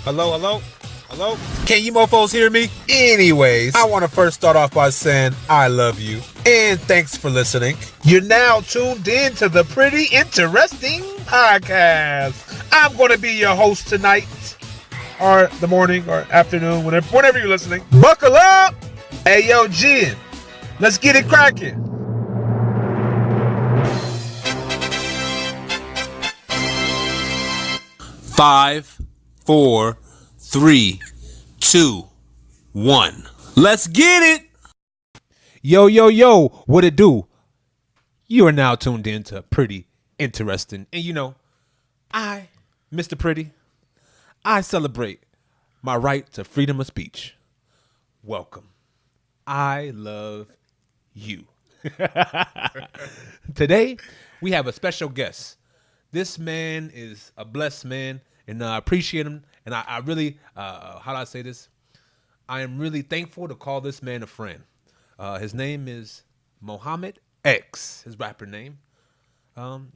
Hello, hello, hello. Can you mofos hear me? Anyways, I want to first start off by saying I love you and thanks for listening. You're now tuned in to the Pretty Interesting Podcast. I'm going to be your host tonight, or the morning, or afternoon, whenever you're listening. Buckle up! Hey, yo, Jen, let's get it cracking. Five, 4, 3, 2, 1. Let's get it. Yo, yo, yo, what it do? You are now tuned in to Pretty Interesting. And you know, I, Mr. Pretty, I celebrate my right to freedom of speech. Welcome. I love you. Today, we have a special guest. This man is a blessed man, and I appreciate him. And I really, how do I say this? I am really thankful to call this man a friend. His name is Mohamed X, his rapper name.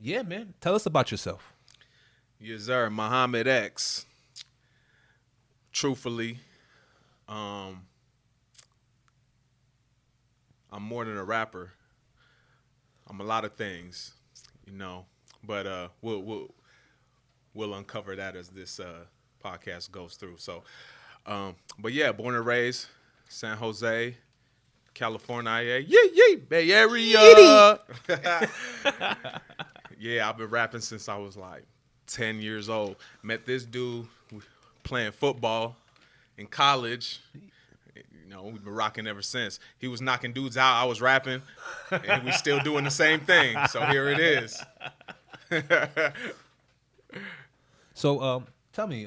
Yeah, man. Tell us about yourself. Yes, sir. Mohamed X. Truthfully, I'm more than a rapper. I'm a lot of things, but we'll uncover that as this podcast goes through. So, but yeah, born and raised San Jose, California, Bay Area. Yeah, I've been rapping since I was like 10 years old. Met this dude playing football in college. We've been rocking ever since. He was knocking dudes out. I was rapping, and we still doing the same thing. So here it is. So, tell me,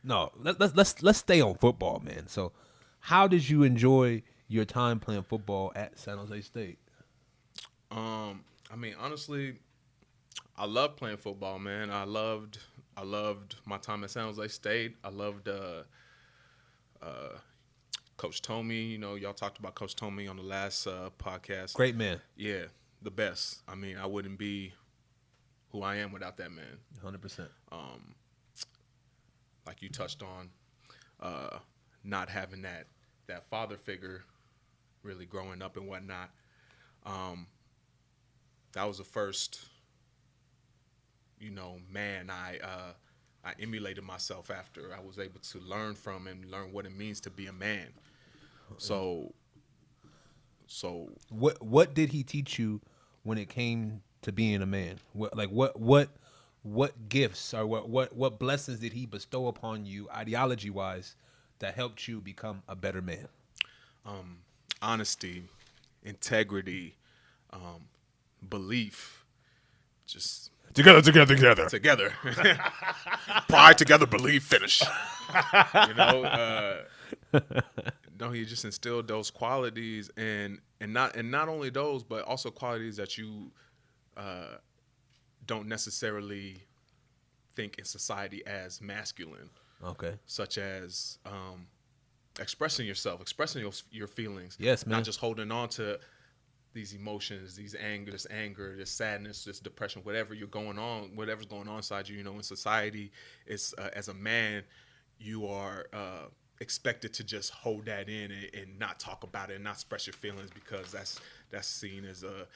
no, let's stay on football, man. So, how did you enjoy your time playing football at San Jose State? Honestly, I loved playing football, man. I loved my time at San Jose State. I loved Coach Tomey. Y'all talked about Coach Tomey on the last podcast. Great man. Yeah, the best. I wouldn't be who I am without that man. 100%. Like you touched on, not having that father figure really growing up and whatnot. That was the first, man I emulated myself after. I was able to learn from and learn what it means to be a man. So what did he teach you when it came to being a man? What gifts or what blessings did he bestow upon you ideology wise that helped you become a better man? Honesty, integrity, belief, just Together. together. Pride, together, believe, finish. No, he just instilled those qualities, and not only those, but also qualities that you don't necessarily think in society as masculine. Okay. Such as expressing yourself, expressing your feelings. Yes, man. Not just holding on to these emotions, this anger, this sadness, this depression, whatever's going on inside you. In society, it's as a man, you are expected to just hold that in and not talk about it and not express your feelings because that's seen as a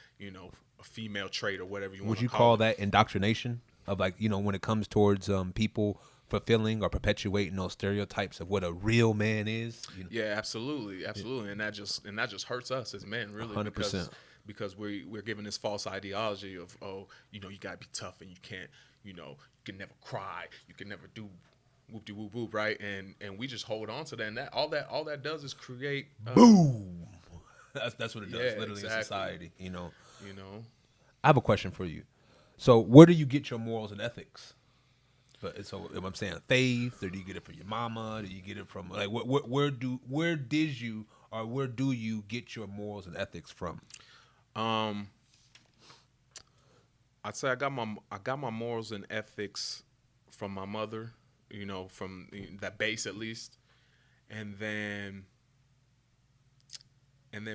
female trait or whatever you want to call it. Would you call that indoctrination of when it comes towards people fulfilling or perpetuating those stereotypes of what a real man is? Yeah, absolutely, and that just hurts us as men, really. 100%. Because we're given this false ideology of you gotta be tough and you can't you can never cry, you can never do whoop de whoop whoop, right? And we just hold on to that, and all that does is create boom. That's what it does, literally, exactly. in society. I have a question for you. So, where do you get your morals and ethics? But so I'm saying faith, or do you get it from your mama? Do you get it from where did you get your morals and ethics from? I'd say I got my morals and ethics from my mother, from that base at least, and then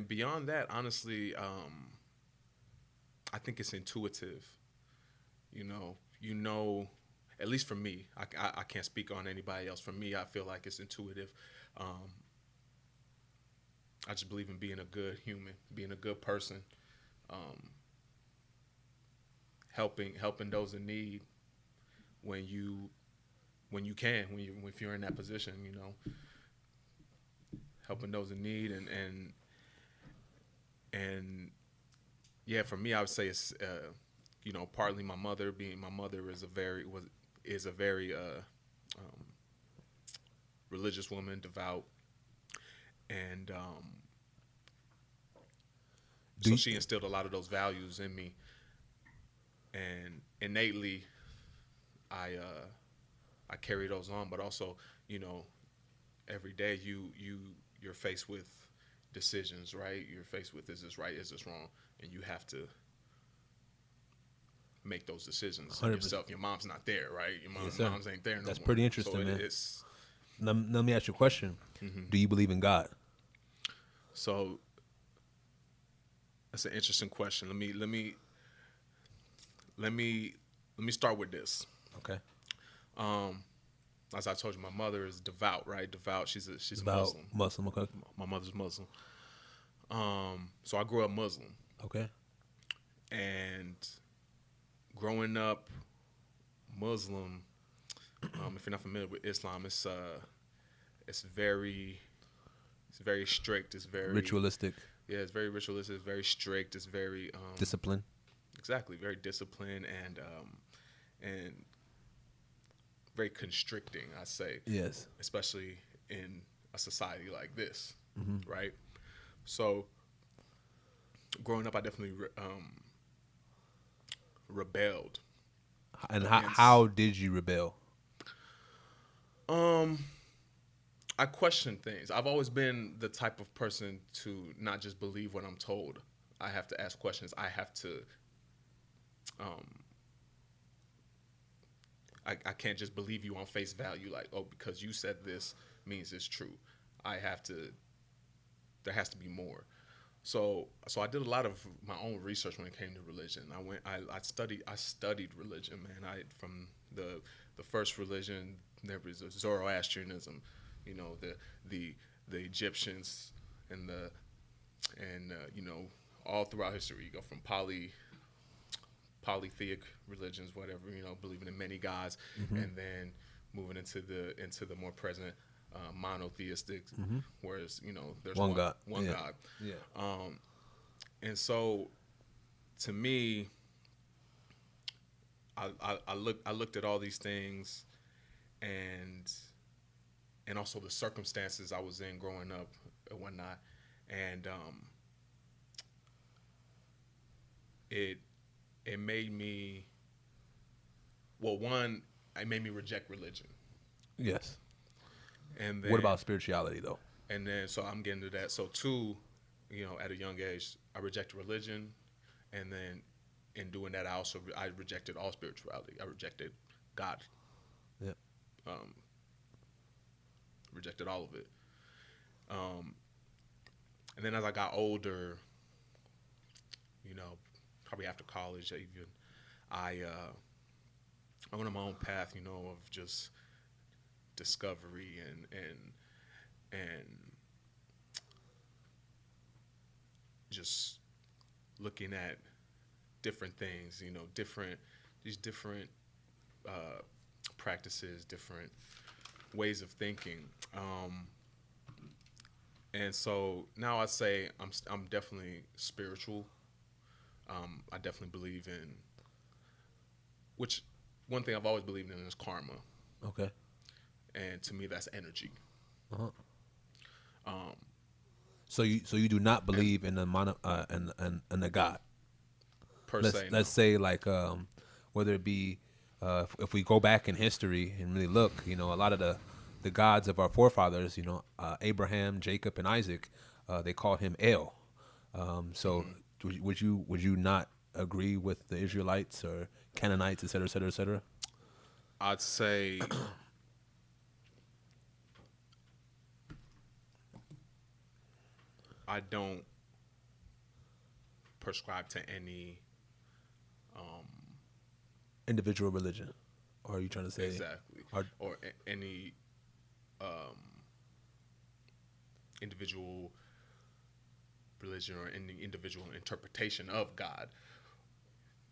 beyond that, honestly, I think it's intuitive. at least for me, I can't speak on anybody else. For me, I feel like it's intuitive. I just believe in being a good human, being a good person, helping those in need when you can, if you're in that position, you know, helping those in need and yeah, for me, I would say it's you know, partly my mother is a very religious woman, devout, and so she instilled a lot of those values in me, and innately, I carry those on. But also, you know, every day you're faced with decisions, right? You're faced with, is this right? Is this wrong? And you have to make those decisions 100%. yourself. Your mom's not there, right? Your Yes, mom's ain't there no That's more. pretty interesting, so man. It's, Let me ask you a question. Do you believe in God? so that's an interesting question. Let me start with this. Okay. As I told you, my mother is devout, right? Devout. She's a About Muslim. Muslim, okay. My mother's Muslim. So I grew up Muslim, Okay. and growing up Muslim, if you're not familiar with Islam, it's very strict. It's very Ritualistic, Yeah, it's very ritualistic. It's very strict. It's very discipline. exactly very disciplined and very constricting, I say. Yes. Especially in a society like this, right? So, growing up, I definitely rebelled. And how did you rebel? I question things. I've always been the type of person to not just believe what I'm told. I have to ask questions. I have to. I can't just believe you on face value, like, oh, because you said this means it's true. I have to. There has to be more. So I did a lot of my own research when it came to religion. I studied religion, man. From the first religion, there was Zoroastrianism, you know, the Egyptians and you know, all throughout history. You go from polytheic religions, whatever, you know, believing in many gods, and then moving into the more present monotheistic, whereas, you know, there's one God. Yeah. And so, to me, I looked at all these things, and also the circumstances I was in growing up and whatnot, and it made me, well, one, it made me reject religion. Yes. And then, What about spirituality, though? And then, so I'm getting to that. So two, you know, at a young age, I rejected religion, and then in doing that, I rejected all spirituality. I rejected God. Yeah. Rejected all of it. And then as I got older, you know, probably after college even, I went on my own path, you know, of just discovery and just looking at different things, you know, these different practices, different ways of thinking, and so now I say I'm definitely spiritual. I definitely believe in, which one thing I've always believed in is karma. Okay. And to me, that's energy. So you do not believe in the in the God Per let's, se. Let's say, like, whether it be if we go back in history and really look, you know, a lot of the gods of our forefathers, you know, Abraham, Jacob, and Isaac, they called him El. So would you not agree with the Israelites or Canaanites, et cetera, et cetera, et cetera? I'd say I don't prescribe to any individual religion. Or are you trying to say exactly, Or, or any individual religion or any individual interpretation of God.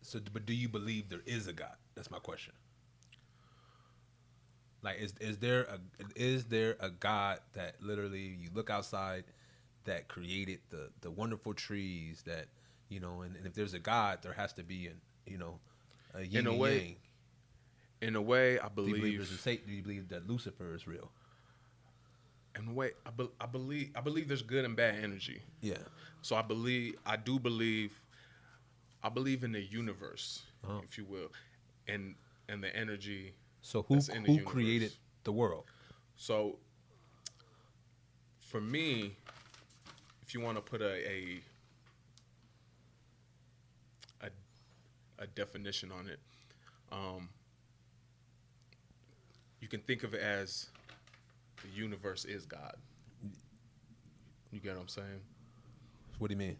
so, but do you believe there is a God? That's my question. Like, is there a God that literally you look outside that created the wonderful trees that and if there's a God, there has to be a yin In a and way, yang. In a way, I Do you believe there's a believe. Satan? Do you believe that Lucifer is real? In a way, I believe there's good and bad energy. Yeah. So I believe in the universe, if you will, and the energy. So that's in the who universe. created the world? So for me, if you want to put a definition on it, you can think of it as the universe is God. You get what I'm saying? What do you mean?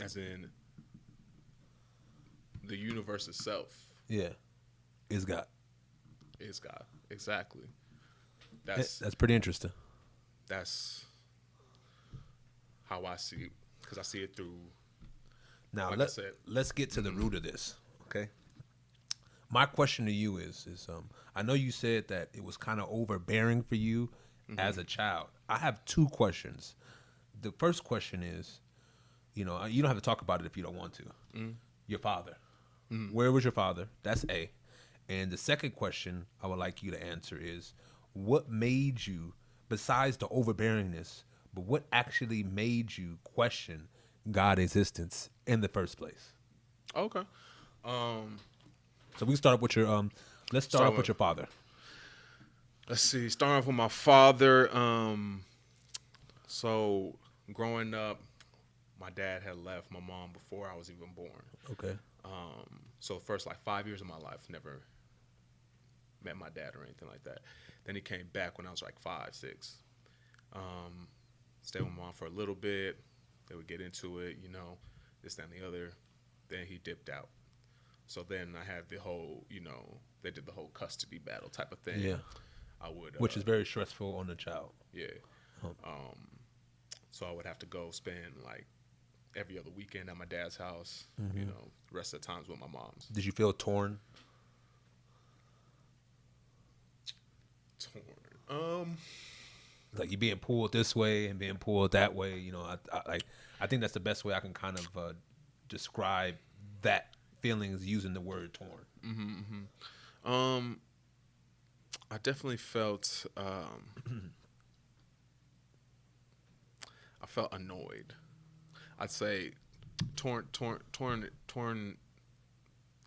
As in the universe itself Yeah, is God. is God. Exactly. That's pretty interesting. That's how I see it, because I see it through. Now Like I said. let's get to the root of this. Okay. My question to you is I know you said that it was kind of overbearing for you as a child. I have two questions. The first question is, you don't have to talk about it if you don't want to. Your father. Where was your father? That's A. And the second question I would like you to answer is, what made you, besides the overbearingness, but what actually made you question God's existence in the first place? Okay. So we can start up with your let's start off with your father. Let's see. Starting off with my father. So growing up, my dad had left my mom before I was even born. Okay. So the first 5 years of my life, never met my dad or anything like that. Then he came back when I was 5, 6. Stayed with my mom for a little bit. They would get into it, this, that, and the other. Then he dipped out. So then I had the whole, they did the whole custody battle type of thing. Yeah. I would, Which is very stressful on the child. yeah. So I would have to go spend every other weekend at my dad's house. The rest of the times with my mom's. Did you feel torn? Like you being pulled this way and being pulled that way. I think that's the best way I can kind of describe that feelings using the word torn. I definitely felt I felt annoyed. I'd say torn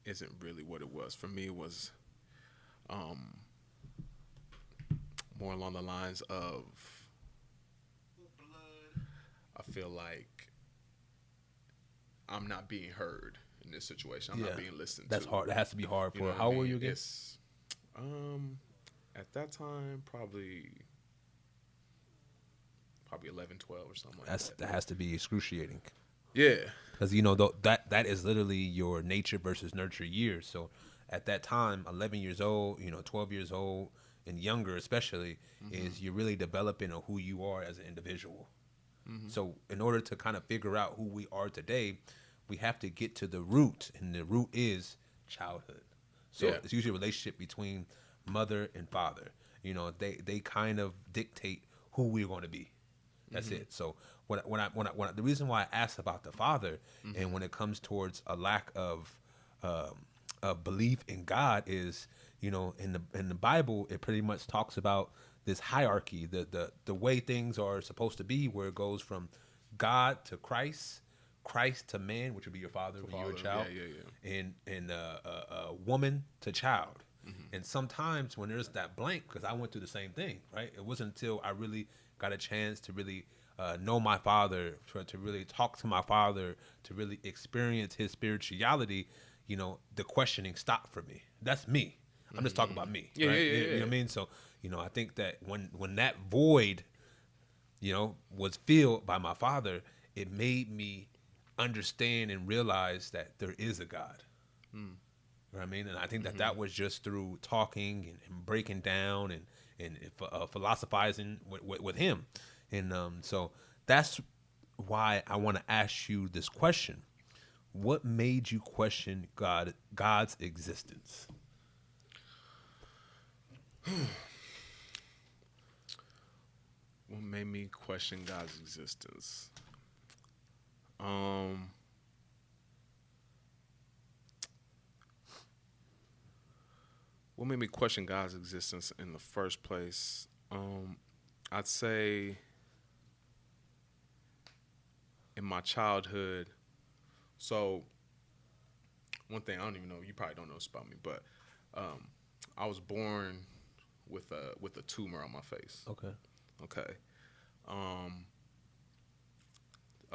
isn't really what it was. For me, it was more along the lines of, I feel like I'm not being heard in this situation. I'm not being listened That's to. hard. That has to be hard You for know her. what I How old were mean? you again? It's, at that time, probably 11, 12 or something like that. That has to be excruciating. Yeah. Because that is literally your nature versus nurture years. So at that time, 11 years old, 12 years old and younger especially, is you're really developing on who you are as an individual. So in order to kind of figure out who we are today, we have to get to the root, and the root is childhood. So it's usually a relationship between mother and father. They kind of dictate who we're going to be. That's it. So when the reason why I asked about the father, and when it comes towards a lack of belief in God, is in the Bible, it pretty much talks about this hierarchy, the way things are supposed to be, where it goes from God to Christ to man, which would be your father when you're a child, and woman to child. And sometimes when there's that blank, because I went through the same thing, right? It wasn't until I really got a chance to really know my father, to really talk to my father, to really experience his spirituality, the questioning stopped for me. That's me. I'm just talking about me. Yeah, right? yeah. You know what I mean? So, I think that when that void, was filled by my father, it made me understand and realize that there is a God. You know what I mean? And I think that was just through talking and breaking down and philosophizing with him. And so that's why I want to ask you this question. What made you question God's existence? What made me question God's existence? What made me question God's existence in the first place? I'd say in my childhood. So one thing I don't even know, you probably don't know this about me, but I was born with a tumor on my face. Okay. Okay. Up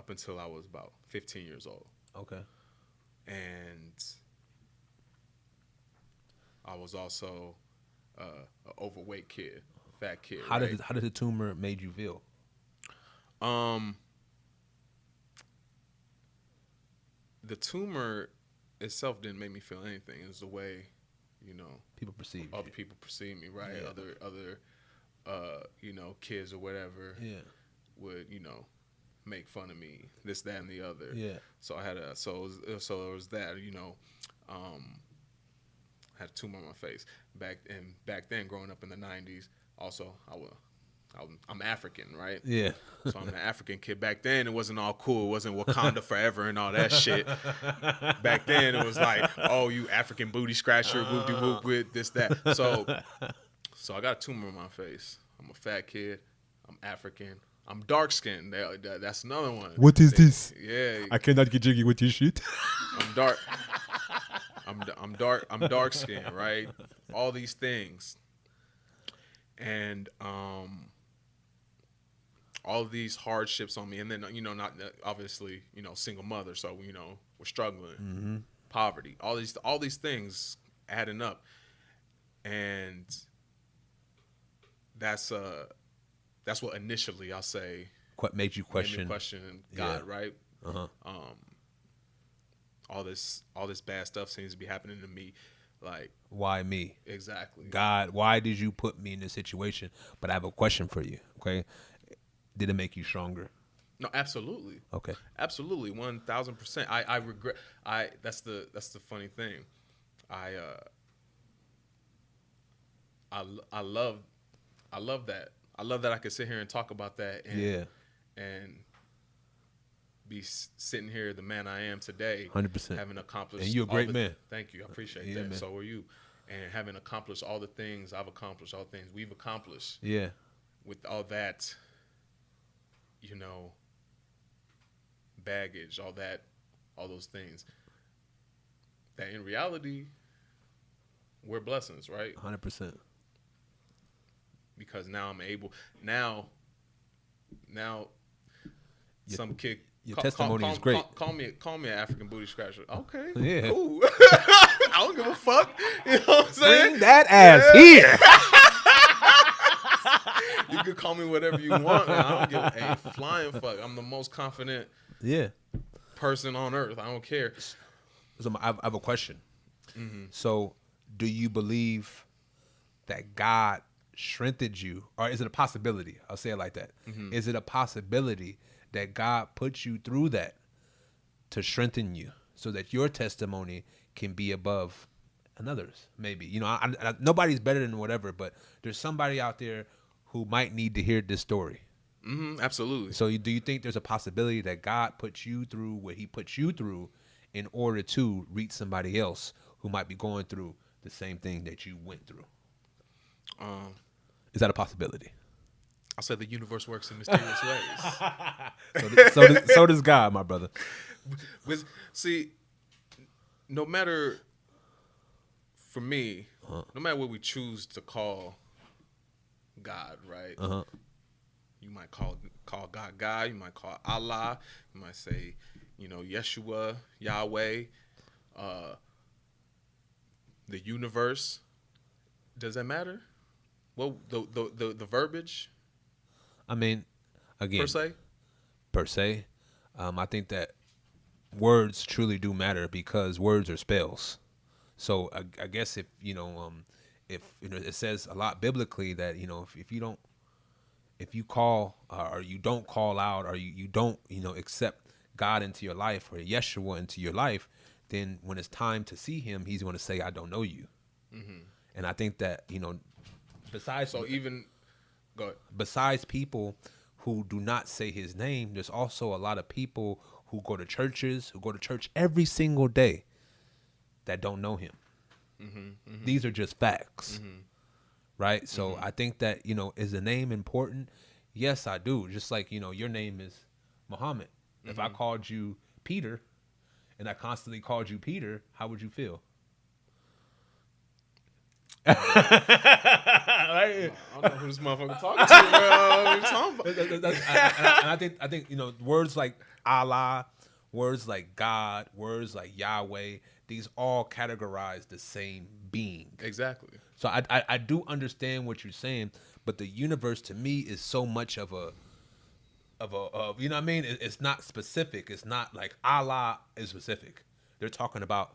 until I was about 15 years old. Okay. And I was also an overweight kid, fat kid. How did the tumor made you feel? The tumor itself didn't make me feel anything. It was the way, People perceive other you. people perceive me, right? Yeah. Other kids or whatever would, make fun of me, this, that, and the other. Yeah. So I had so it was that, had a tumor on my face. Back then, growing up in the 90s, also I'm African, right? Yeah. So I'm an African kid. Back then, it wasn't all cool. It wasn't Wakanda forever and all that shit. Back then, it was like, oh, you African booty scratcher, whoop-de-whoop with this, that. So I got a tumor on my face. I'm a fat kid. I'm African. I'm dark skinned. That's another one. What is this? Yeah. I cannot get jiggy with this shit. I'm dark. I'm dark skinned, right? All these things. And all of these hardships on me, and then not obviously single mother, so we're struggling, poverty, all these things adding up, and that's what initially I'll say What made you question God, yeah. right? Uh-huh. All this bad stuff seems to be happening to me, like Why me? exactly. God, why did you put me in this situation? But I have a question for you. Okay, did it make you stronger? No, absolutely. Okay. Absolutely, 1,000%. I regret. That's the funny thing. I love that. I love that I could sit here and talk about that. And be sitting here, the man I am today, 100%. having accomplished. And you're a great man. Thank you. I appreciate Yeah, that. man. So are you. And having accomplished all the things I've accomplished, all the things we've accomplished. Yeah. With all that, baggage, all those things, that in reality, we're blessings, right? 100%. Because now I'm able, now some kid. Your testimony is great. Call me an African booty scratcher. Okay, Yeah. cool. I don't give a fuck. You know what I'm saying? Bring that ass here. You can call me whatever you want, man. I don't give a flying fuck. I'm the most confident person on earth. I don't care. So I have a question. So do you believe that God strengthened you, or is it a possibility? I'll say it like that. Is it a possibility that God put you through that to strengthen you so that your testimony can be above another's? Maybe, nobody's better than whatever, but there's somebody out there who might need to hear this story. Absolutely. So do you think there's a possibility that God put you through what he put you through in order to reach somebody else who might be going through the same thing that you went through? Is that a possibility? I said the universe works in mysterious ways. So does God, my brother. See, no matter, for me, no matter what we choose to call God, right? You might call God, you might call Allah, you might say, Yeshua, Yahweh, the universe. Does that matter? Well, the verbiage. I mean, again, Per se. I think that words truly do matter because words are spells. So I guess if it says a lot biblically that if you call or you don't call out or you don't accept God into your life or Yeshua into your life, then when it's time to see him, he's going to say, I don't know you. And I think that besides go ahead. Besides people who do not say his name, there's also a lot of people who go to church every single day that don't know him. These are just facts, right? So I think that, is the name important? Yes, I do. Just like, your name is Muhammad. If I called you Peter and I constantly called you Peter, how would you feel? I don't know who this motherfucker talking to, bro. What are you talking about? And I think words like Allah, words like God, words like Yahweh, these all categorize the same being. Exactly. So I do understand what you're saying, but the universe to me is so much of you know what I mean? It's not specific. It's not like Allah is specific. They're talking about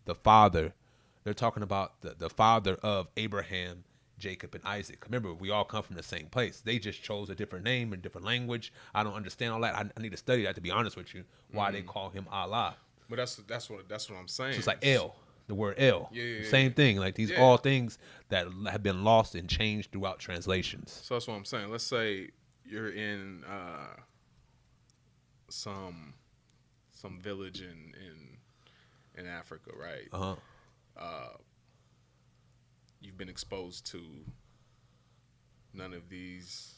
the Father. They're talking about the father of Abraham, Jacob, and Isaac. Remember, we all come from the same place. They just chose a different name and different language. I don't understand all that. I need to study that, to be honest with you, why they call him Allah. But that's what I'm saying. So it's like El, the word El. Yeah. Same thing. Like these all things that have been lost and changed throughout translations. So that's what I'm saying. Let's say you're in some village in Africa, right? Uh-huh. You've been exposed to none of these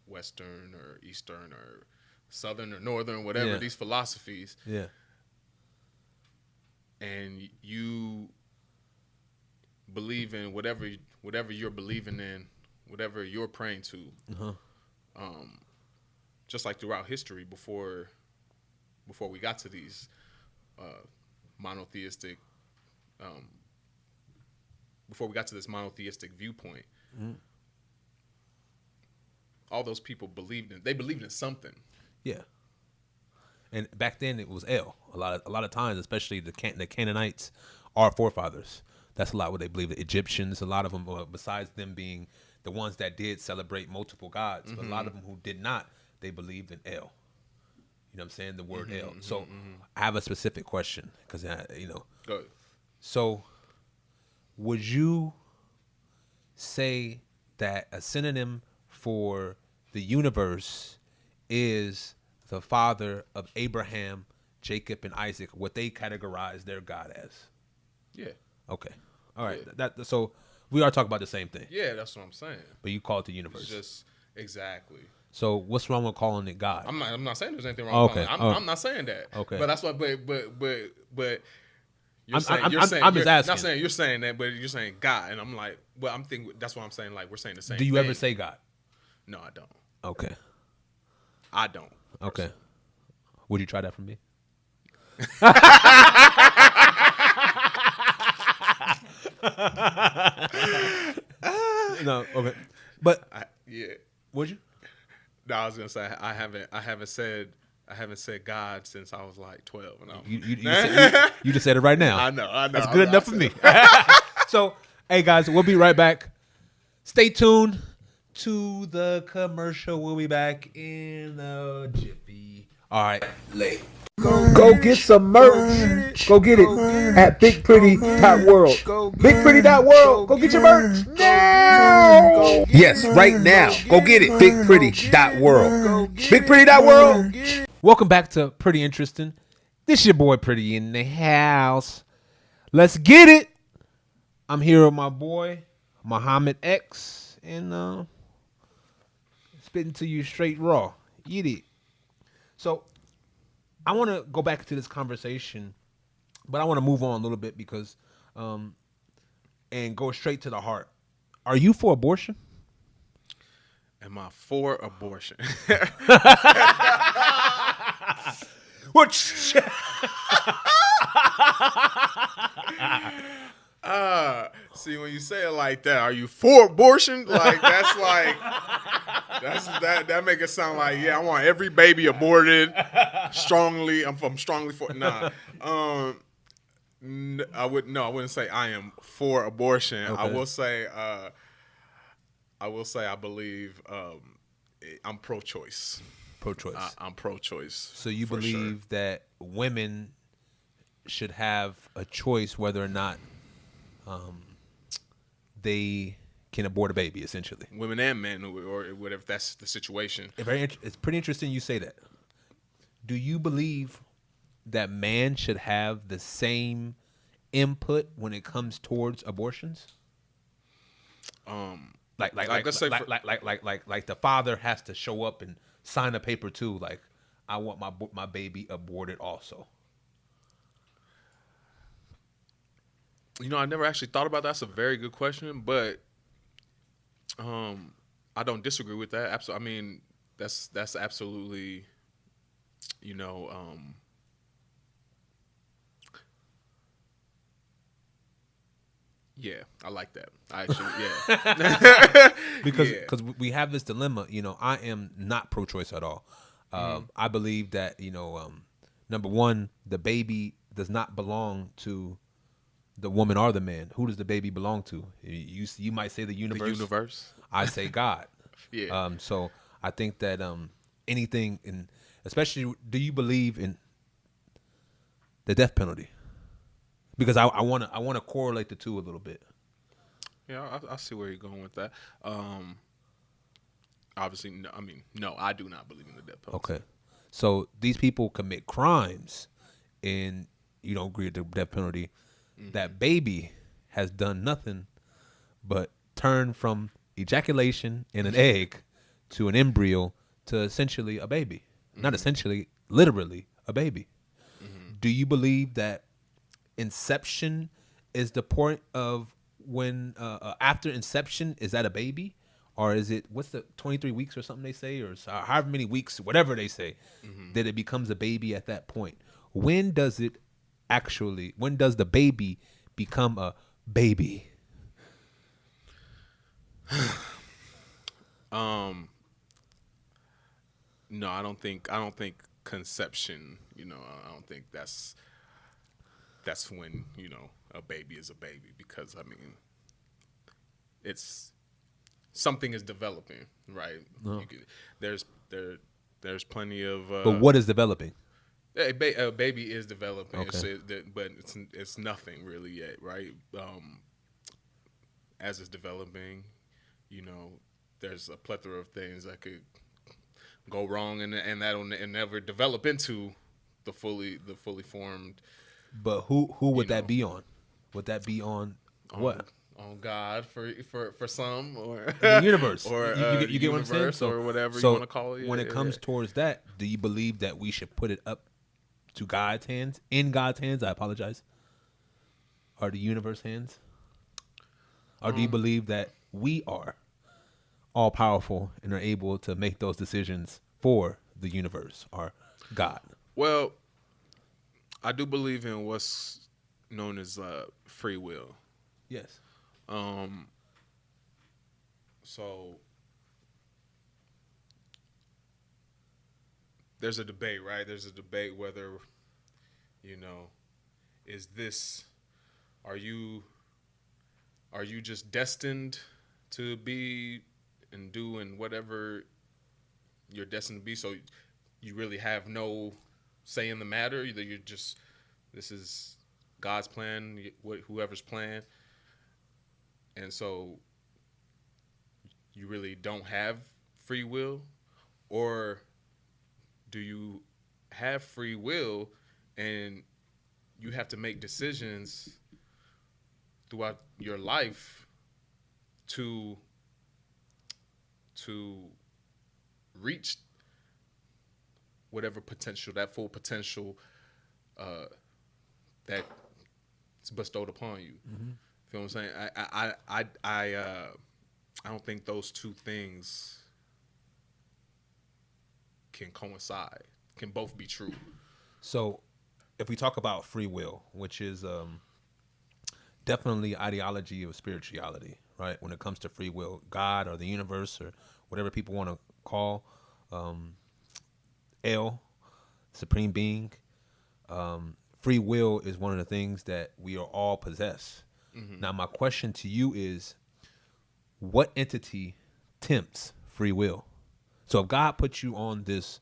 Western or Eastern or Southern or Northern, whatever, these philosophies. Yeah. And you believe in whatever you're believing in, whatever you're praying to. Just like throughout history before we got to these monotheistic, before we got to this monotheistic viewpoint, all those people believed in something. Yeah. And back then it was El. A lot of times, especially the Canaanites, our forefathers. That's a lot what they believe. The Egyptians, a lot of them, besides them being the ones that did celebrate multiple gods, but a lot of them who did not, they believed in El. You know what I'm saying? The word El. So I have a specific question because, Go ahead. So would you say that a synonym for the universe is the father of Abraham, Jacob, and Isaac, what they categorize their God as? Yeah. Okay. All right. Yeah. So we are talking about the same thing. Yeah, that's what I'm saying. But you call it the universe. It's just exactly. So what's wrong with calling it God? I'm not saying there's anything wrong with calling it. I'm not saying that. Okay. But that's what. But you're saying. I'm just asking. Not saying you're saying that, but you're saying God, and I'm like, well, I'm thinking that's what I'm saying. Like we're saying the same. Do you thing. ever say God? No, I don't. Okay. I don't. Okay. Would you try that for me? No. Okay. But Yeah. would you? No, I was gonna say I haven't said God since I was like 12. And You just said it right now. I know. That's good enough for me. So, hey guys, we'll be right back. Stay tuned to the commercial. We'll be back in a jiffy. All right, late. Go get some merch. Go get it at bigpretty.world. Bigpretty.world. Go get your merch now. Yes, right now. Go get it. Bigpretty.world. Bigpretty.world. Welcome back to Pretty Interesting. This your boy Pretty in the house. Let's get it. I'm here with my boy Mohamed X and spitting to you straight raw. Eat it. So I want to go back to this conversation, but I want to move on a little bit because and go straight to the heart. Are you for abortion? Am I for abortion? What? See, when you say it like that, are you for abortion? Like that's like That make it sound like, yeah, I want every baby aborted strongly. I'm strongly for I wouldn't say I am for abortion. Okay. I will say I believe I'm pro-choice. Pro-choice. I'm pro-choice. So you for believe sure. that women should have a choice whether or not they can abort a baby, essentially. Women and men, or whatever, that's the situation. It's pretty interesting you say that. Do you believe that man should have the same input when it comes towards abortions? Like the father has to show up and sign a paper too. Like, I want my baby aborted also. I never actually thought about that. That's a very good question, but I don't disagree with that. Absolutely. I mean, that's absolutely, yeah, I like that. I actually, yeah. Because we have this dilemma. I am not pro-choice at all. I believe that number one, the baby does not belong to the woman or the man. Who does the baby belong to? You might say the universe. The universe. I say God. Yeah. So I think that anything especially, do you believe in the death penalty? Because I want to correlate the two a little bit. Yeah, I see where you're going with that. Obviously, no, I do not believe in the death penalty. Okay. So these people commit crimes and you don't agree with the death penalty. Mm-hmm. That baby has done nothing but turn from ejaculation in an egg to an embryo to essentially a baby. Mm-hmm. Not essentially, literally a baby. Mm-hmm. Do you believe that inception is the point of when after inception, is that a baby? Or is it, what's the 23 weeks or something they say, or however many weeks, whatever they say, that it becomes a baby at that point? When does the baby become a baby? No, I don't think conception, I don't think that's when, a baby is a baby, because it's something is developing, right? No. There's plenty of But what is developing? A baby is developing, Okay. but it's nothing really yet, right? As it's developing, there's a plethora of things that could go wrong, and that'll never develop into the fully formed. But who would that be on? Would that be on what? On God for some, or The universe, or you get what I'm saying? universe, or whatever so you want to call it. When it comes towards that, do you believe that we should put it up to God's hands, in God's hands? I apologize. Or the universe hands? Or do you believe that we are all powerful and are able to make those decisions for the universe or God? Well, I do believe in what's known as free will. Yes. So there's a debate, right? There's a debate whether, is this, are you just destined to be and do and whatever you're destined to be, so you really have no say in the matter? Either you're just, this is God's plan, whoever's plan, and so you really don't have free will? Or do you have free will and you have to make decisions throughout your life to reach whatever potential, that full potential that is bestowed upon you? Mm-hmm. Feel what I'm saying? I don't think those two things can coincide, can both be true. So if we talk about free will, which is definitely ideology of spirituality, right? When it comes to free will, God or the universe or whatever people want to call El, Supreme Being. Free will is one of the things that we are all possess. Now, my question to you is, what entity tempts free will? So if God put you on this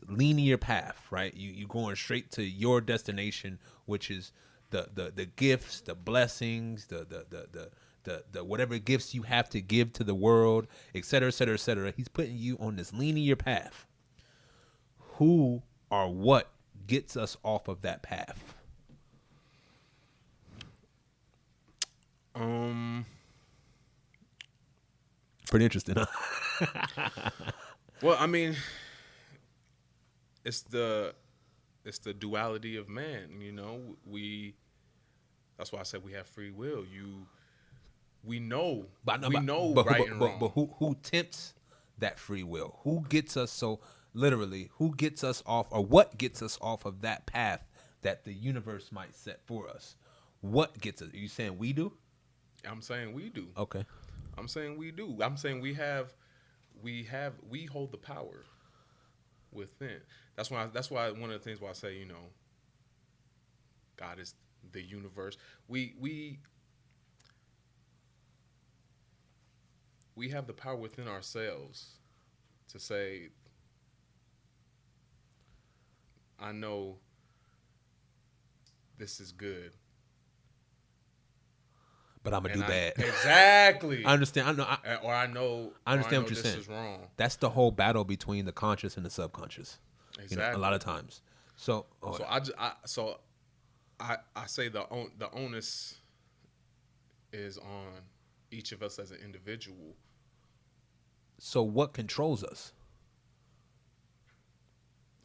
linear path, right? You going straight to your destination, which is the gifts, the blessings, the whatever gifts you have to give to the world, et cetera, et cetera, et cetera. He's putting you on this linear path. Who or what gets us off of that path? Pretty interesting, huh? Well, I mean, it's the duality of man. You know, that's why I said we have free will. We know right and wrong. But who tempts that free will? Who gets us literally? Who gets us off, or what gets us off of that path that the universe might set for us? What gets us? Are you saying we do? I'm saying we do. Okay. I'm saying we do. I'm saying we hold the power within. That's why one of the things why I say, God is the universe. We have the power within ourselves to say, I know this is good, but I'm gonna do bad. Exactly. I understand. I know. I know what you're this saying. Is wrong. That's the whole battle between the conscious and the subconscious. Exactly. A lot of times. So I say the onus is on each of us as an individual. So what controls us?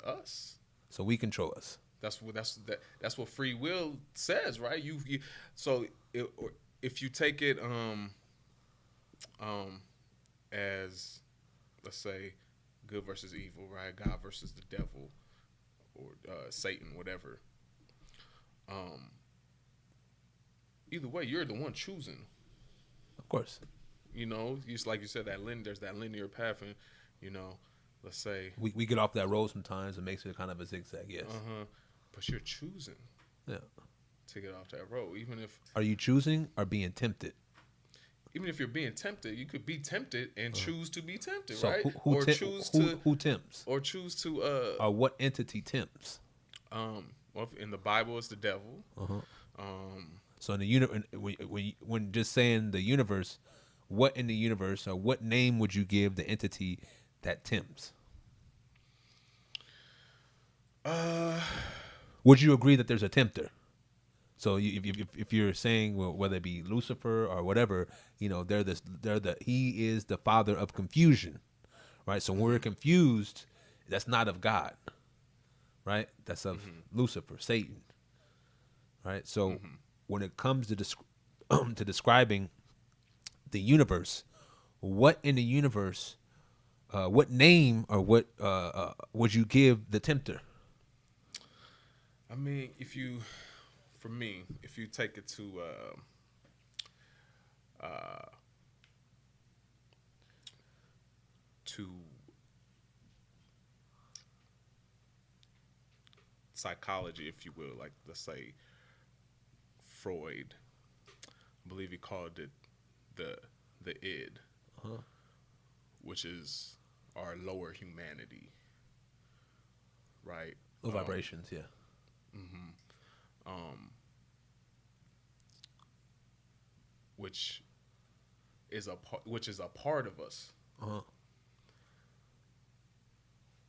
Us. So we control us. That's what free will says, right? If you take it as, let's say, good versus evil, right? God versus the devil, or Satan, whatever. Either way, you're the one choosing. Of course. Just like you said, there's that linear path, and let's say we get off that road sometimes. It makes it kind of a zigzag, yes. But you're choosing. Yeah. To get off that road, even if. Are you choosing or being tempted? Even if you're being tempted, you could be tempted and choose to be tempted, so right? Who tempts? Or choose to. Or what entity tempts? Well, in the Bible, it's the devil. So in the when just saying the universe, what in the universe, or what name would you give the entity that tempts? Would you agree that there's a tempter? So if you're saying, well, whether it be Lucifer or whatever, he is the father of confusion, right? So when we're confused, that's not of God, right? That's of Lucifer, Satan, right? So when it comes to to describing the universe, what in the universe, what name or what would you give the tempter? I mean, if you take it to psychology, if you will, like let's say Freud, I believe he called it the id, which is our lower humanity, right? Low vibrations, yeah. Which is a part of us,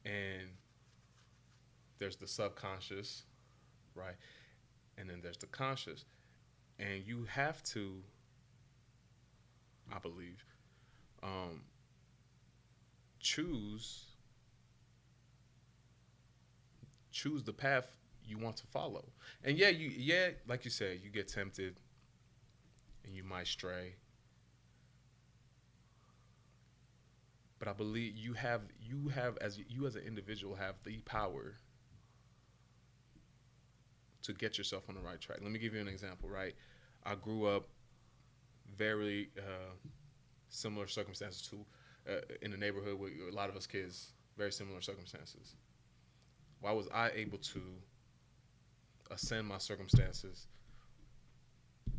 and there's the subconscious, right? And then there's the conscious, and you have to, I believe, choose the path you want to follow. And like you said, you get tempted and you might stray. But I believe you as an individual have the power to get yourself on the right track. Let me give you an example, right? I grew up very similar circumstances to in the neighborhood with a lot of us kids, very similar circumstances. Why was I able to ascend my circumstances,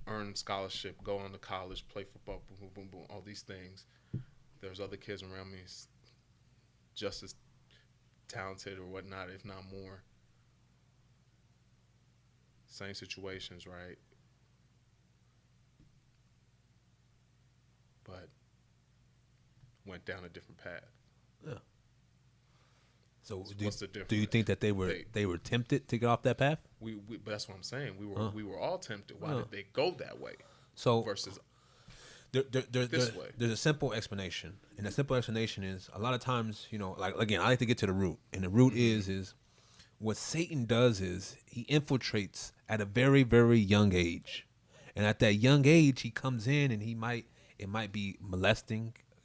earn scholarship, go on to college, play football, boom, boom, boom, boom, all these things? There's other kids around me just as talented or whatnot, if not more. Same situations, right? But went down a different path. Yeah. So What's the difference? do you think that they were tempted to get off that path? But that's what I'm saying. We were all tempted. Why did they go that way? So versus this way. There's a simple explanation, and the simple explanation is a lot of times, you know, like again, I like to get to the root, and the root is what Satan does is he infiltrates at a very, very young age, and at that young age, he comes in and it might be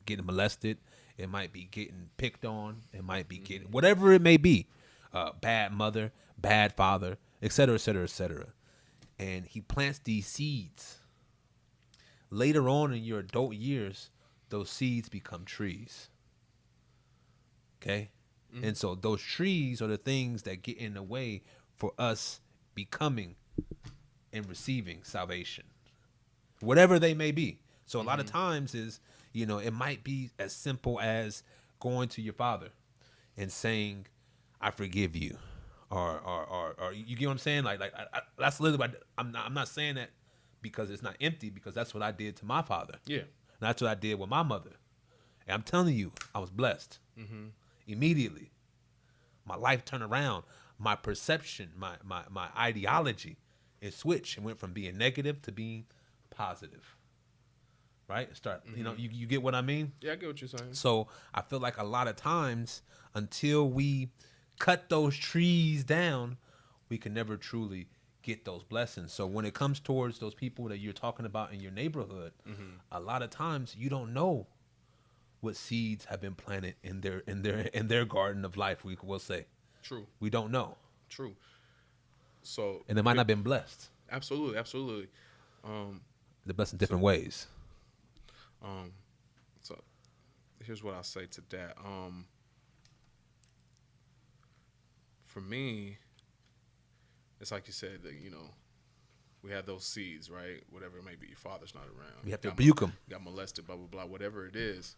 getting molested, it might be getting picked on, it might be getting whatever it may be, bad mother, bad father, et cetera, et cetera, et cetera, and he plants these seeds. Later on in your adult years, those seeds become trees. Okay? Mm-hmm. And so those trees are the things that get in the way for us becoming and receiving salvation, whatever they may be. So a lot of times is, you know, it might be as simple as going to your father and saying, I forgive you. Or you get what I'm saying? Like I, that's literally what I'm not saying that because it's not empty, because that's what I did to my father. Yeah. And that's what I did with my mother. And I'm telling you, I was blessed. Immediately. My life turned around. My perception, my ideology, it switched and went from being negative to being positive. Right? You know, you get what I mean? Yeah, I get what you're saying. So I feel like a lot of times until we cut those trees down, we can never truly get those blessings. So when it comes towards those people that you're talking about in your neighborhood, a lot of times you don't know what seeds have been planted in their garden of life. We will say, true. We don't know. True. So and they might not have been blessed. Absolutely. They're blessed in different ways. So here's what I'll say to that. For me, it's like you said, that, you know, we have those seeds, right? Whatever it may be, your father's not around. You have to rebuke them. Got molested, blah, blah, blah, whatever it is.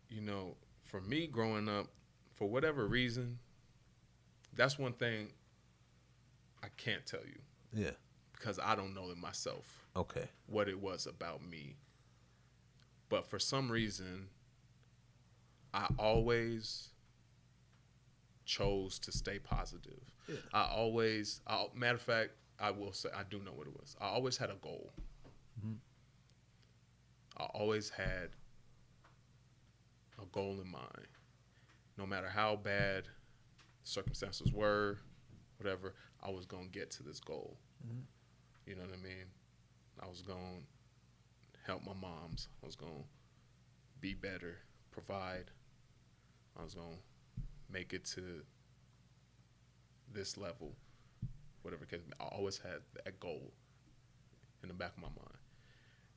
You know, for me growing up, for whatever reason, that's one thing I can't tell you. Yeah. Because I don't know it myself. Okay. What it was about me. But for some reason, I always chose to stay positive. Yeah. Matter of fact, I will say, I do know what it was. I always had a goal. I always had a goal in mind. No matter how bad circumstances were, whatever, I was going to get to this goal. You know what I mean? I was going to help my moms. I was going to be better, provide. I was going to make it to this level, whatever case. I always had that goal in the back of my mind.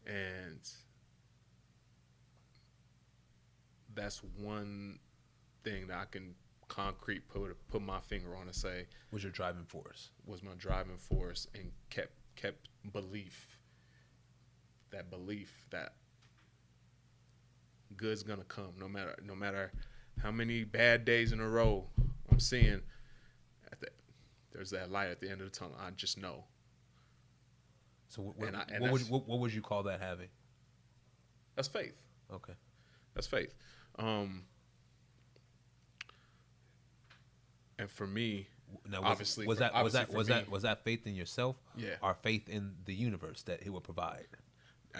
And that's one thing that I can concrete put my finger on and say was your driving force. Was my driving force, and kept belief. That belief that good's gonna come, no matter how many bad days in a row I'm seeing. There's that light at the end of the tunnel. I just know. So what would you call that having? That's faith. Okay. That's faith. And for me, now, obviously, was that faith in yourself? Yeah. Or faith in the universe that it would provide?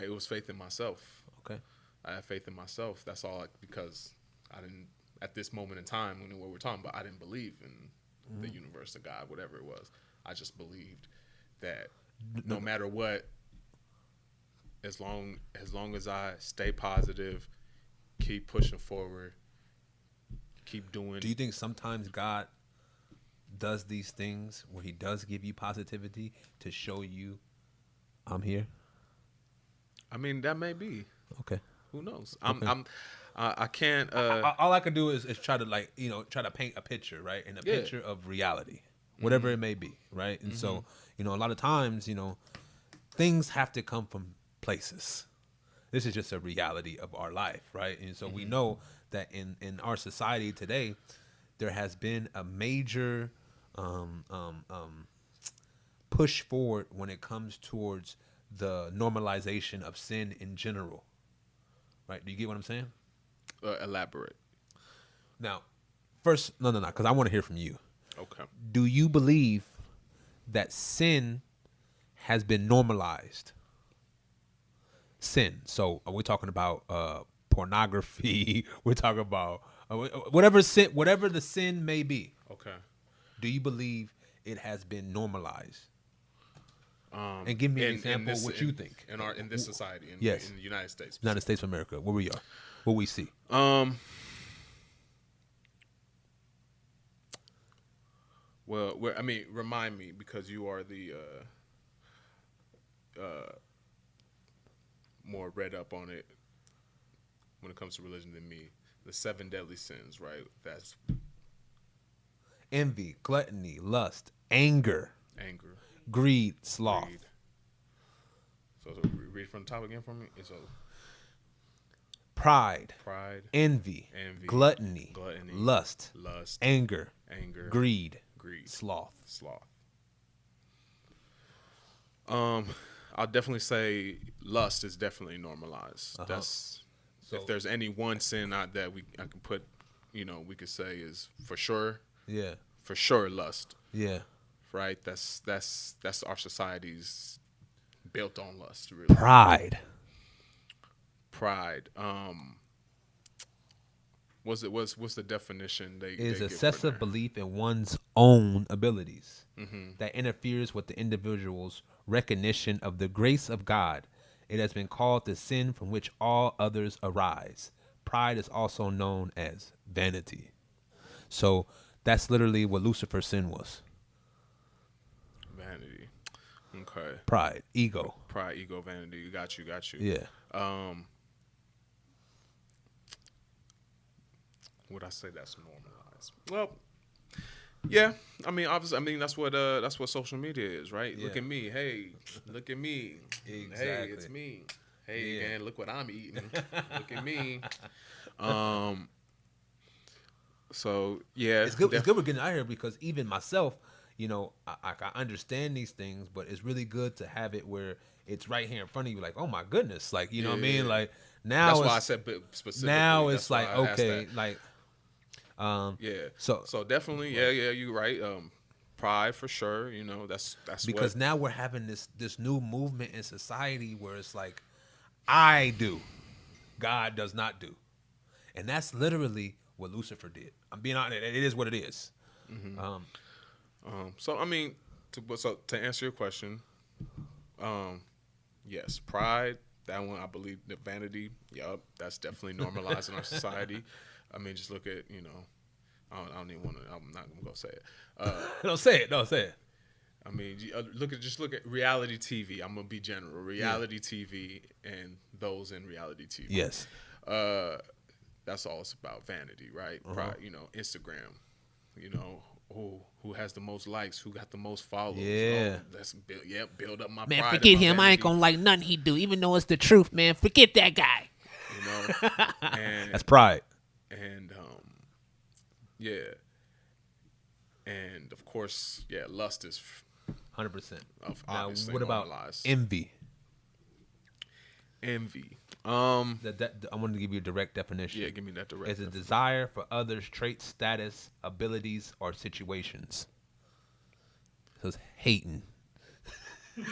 It was faith in myself. Okay. I had faith in myself. That's all. Because I didn't, at this moment in time, when we're talking about, I didn't believe in the universe, the God, whatever it was. I just believed that no matter what, as long as I stay positive, keep pushing forward, keep doing. Do you think sometimes God does these things where he does give you positivity to show you I'm here? I mean, that may be. Okay. Who knows? I can't. All I could do is try to try to paint a picture, right? And a picture of reality, whatever it may be, right? And so, a lot of times, things have to come from places. This is just a reality of our life, right? And so we know that in our society today, there has been a major push forward when it comes towards the normalization of sin in general, right? Do you get what I'm saying? Elaborate. Now, first, no, because I want to hear from you. Okay. Do you believe that sin has been normalized? Sin. So, are we talking about pornography? We're talking about whatever the sin may be. Okay. Do you believe it has been normalized? And give me an example of what you think in this society, in the United States, United States of America, where we are, what we see. Well, remind me, because you are the more read up on it when it comes to religion than me. The 7 deadly sins, right? That's envy, gluttony, lust, anger, greed, sloth. So read from the top again for me. So pride, envy, gluttony, lust, anger, greed, sloth. I'll definitely say lust is definitely normalized. That's if there's any one sin I can put, we could say is for sure lust. Yeah. Right? That's our society's built on lust, really. Pride. What's the definition they is give excessive belief in one's own abilities that interferes with the individual's recognition of the grace of God. It has been called the sin from which all others arise. Pride is also known as vanity. So that's literally what Lucifer's sin was. Vanity. Okay. Pride, ego, vanity. Got you. Yeah. Would I say that's normalized? Well, yeah. Obviously, that's what social media is, right? Yeah. Look at me. Hey, look at me. Exactly. Hey, it's me. Hey, man, look what I'm eating. Look at me. So yeah, it's good. It's good we're getting out here, because even myself, I understand these things, but it's really good to have it where it's right here in front of you. Like, oh my goodness, like what I mean. Like now, that's why I said specifically. Now it's like okay, like. So definitely, yeah, you're right. Pride for sure. That's because now we're having this new movement in society where it's like, I do, God does not do, and that's literally what Lucifer did. I'm being honest. It is what it is. To answer your question, yes, pride. That one, I believe, the vanity. Yup, that's definitely normalized in our society. Just look at, I don't even want to. I'm not gonna go say it. Don't say it. Look at reality TV. I'm gonna be general. Reality TV and those in reality TV. Yes. That's all it's about, vanity, right? Pride, Instagram. Who has the most likes? Who got the most followers? Yeah. Let's build up my man, pride. Man, forget him. Vanity. I ain't gonna like nothing he do, even though it's the truth, man. Forget that guy. And that's pride. And and of course, lust is 100%. Now, what about envy? Envy. I wanted to give you a direct definition. Yeah, give me that direct. It's a desire for others' traits, status, abilities, or situations. So it's hating. Do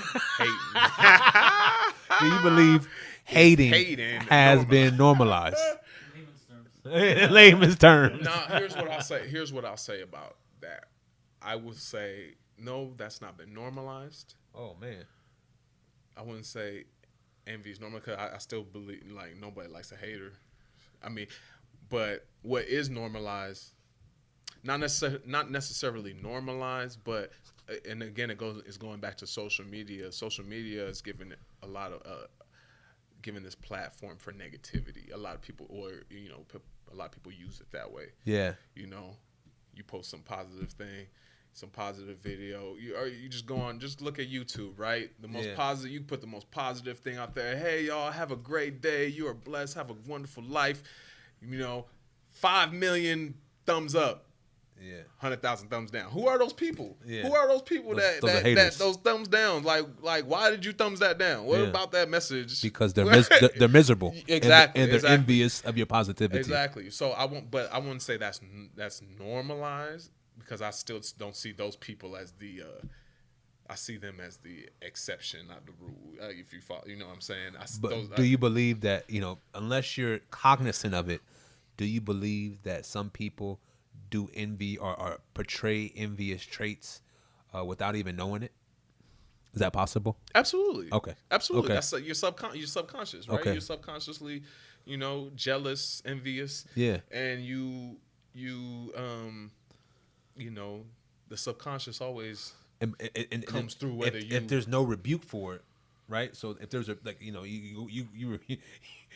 you believe hating has been normalized? Layman's terms. No, here's what I'll say about that. I would say no, that's not been normalized. Oh man. I wouldn't say envy is normal, because I still believe like nobody likes a hater. But what is normalized, not necessarily normalized, but and again it's going back to social media. Social media is giving a lot of given this platform for negativity. A lot of people, or a lot of people use it that way. Yeah. You know, you post some positive thing, some positive video. You just go on, just look at YouTube, right? The most positive, you put the most positive thing out there. Hey, y'all, have a great day. You are blessed. Have a wonderful life. 5 million thumbs up. Yeah. 100,000 thumbs down. Who are those people? Yeah. Who are those people Those that those thumbs down? Like why did you thumbs that down? What about that message? Because they're they're miserable. Exactly. And they're envious of your positivity. Exactly. So I wouldn't say that's normalized, because I still don't see those people as the I see them as the exception, not the rule. If you follow, you know what I'm saying? Do you believe that, unless you're cognizant of it, do you believe that some people do envy or portray envious traits without even knowing it? Is that possible? Absolutely. Okay. Absolutely. Okay. That's your subconscious, right? Okay. You're subconsciously, jealous, envious. Yeah. And the subconscious always And comes through whether if there's no rebuke for it, right? So if there's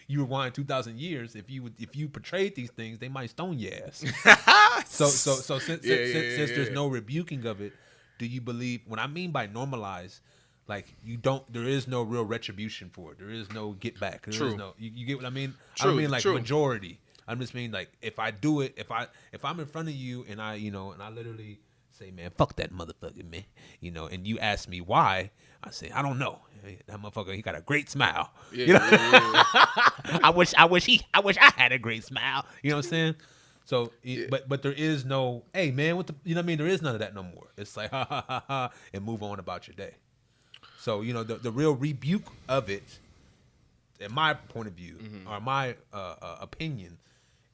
you rewind 2,000 years, if you portrayed these things, they might stone your ass. so since there's no rebuking of it, do you believe, what I mean by normalize, like there is no real retribution for it. There is no get back. There is no, you get what I mean? I don't mean like majority. I just mean like if I do it, if I'm in front of you and I literally say, man, fuck that motherfucker, man, and you ask me why, I say, I don't know. That motherfucker, he got a great smile. Yeah. I wish I had a great smile. You know what I'm saying? So, but there is no, hey man, what the, you know what I mean? There is none of that no more. It's like ha ha ha ha, and move on about your day. So the real rebuke of it, in my point of view, or my opinion,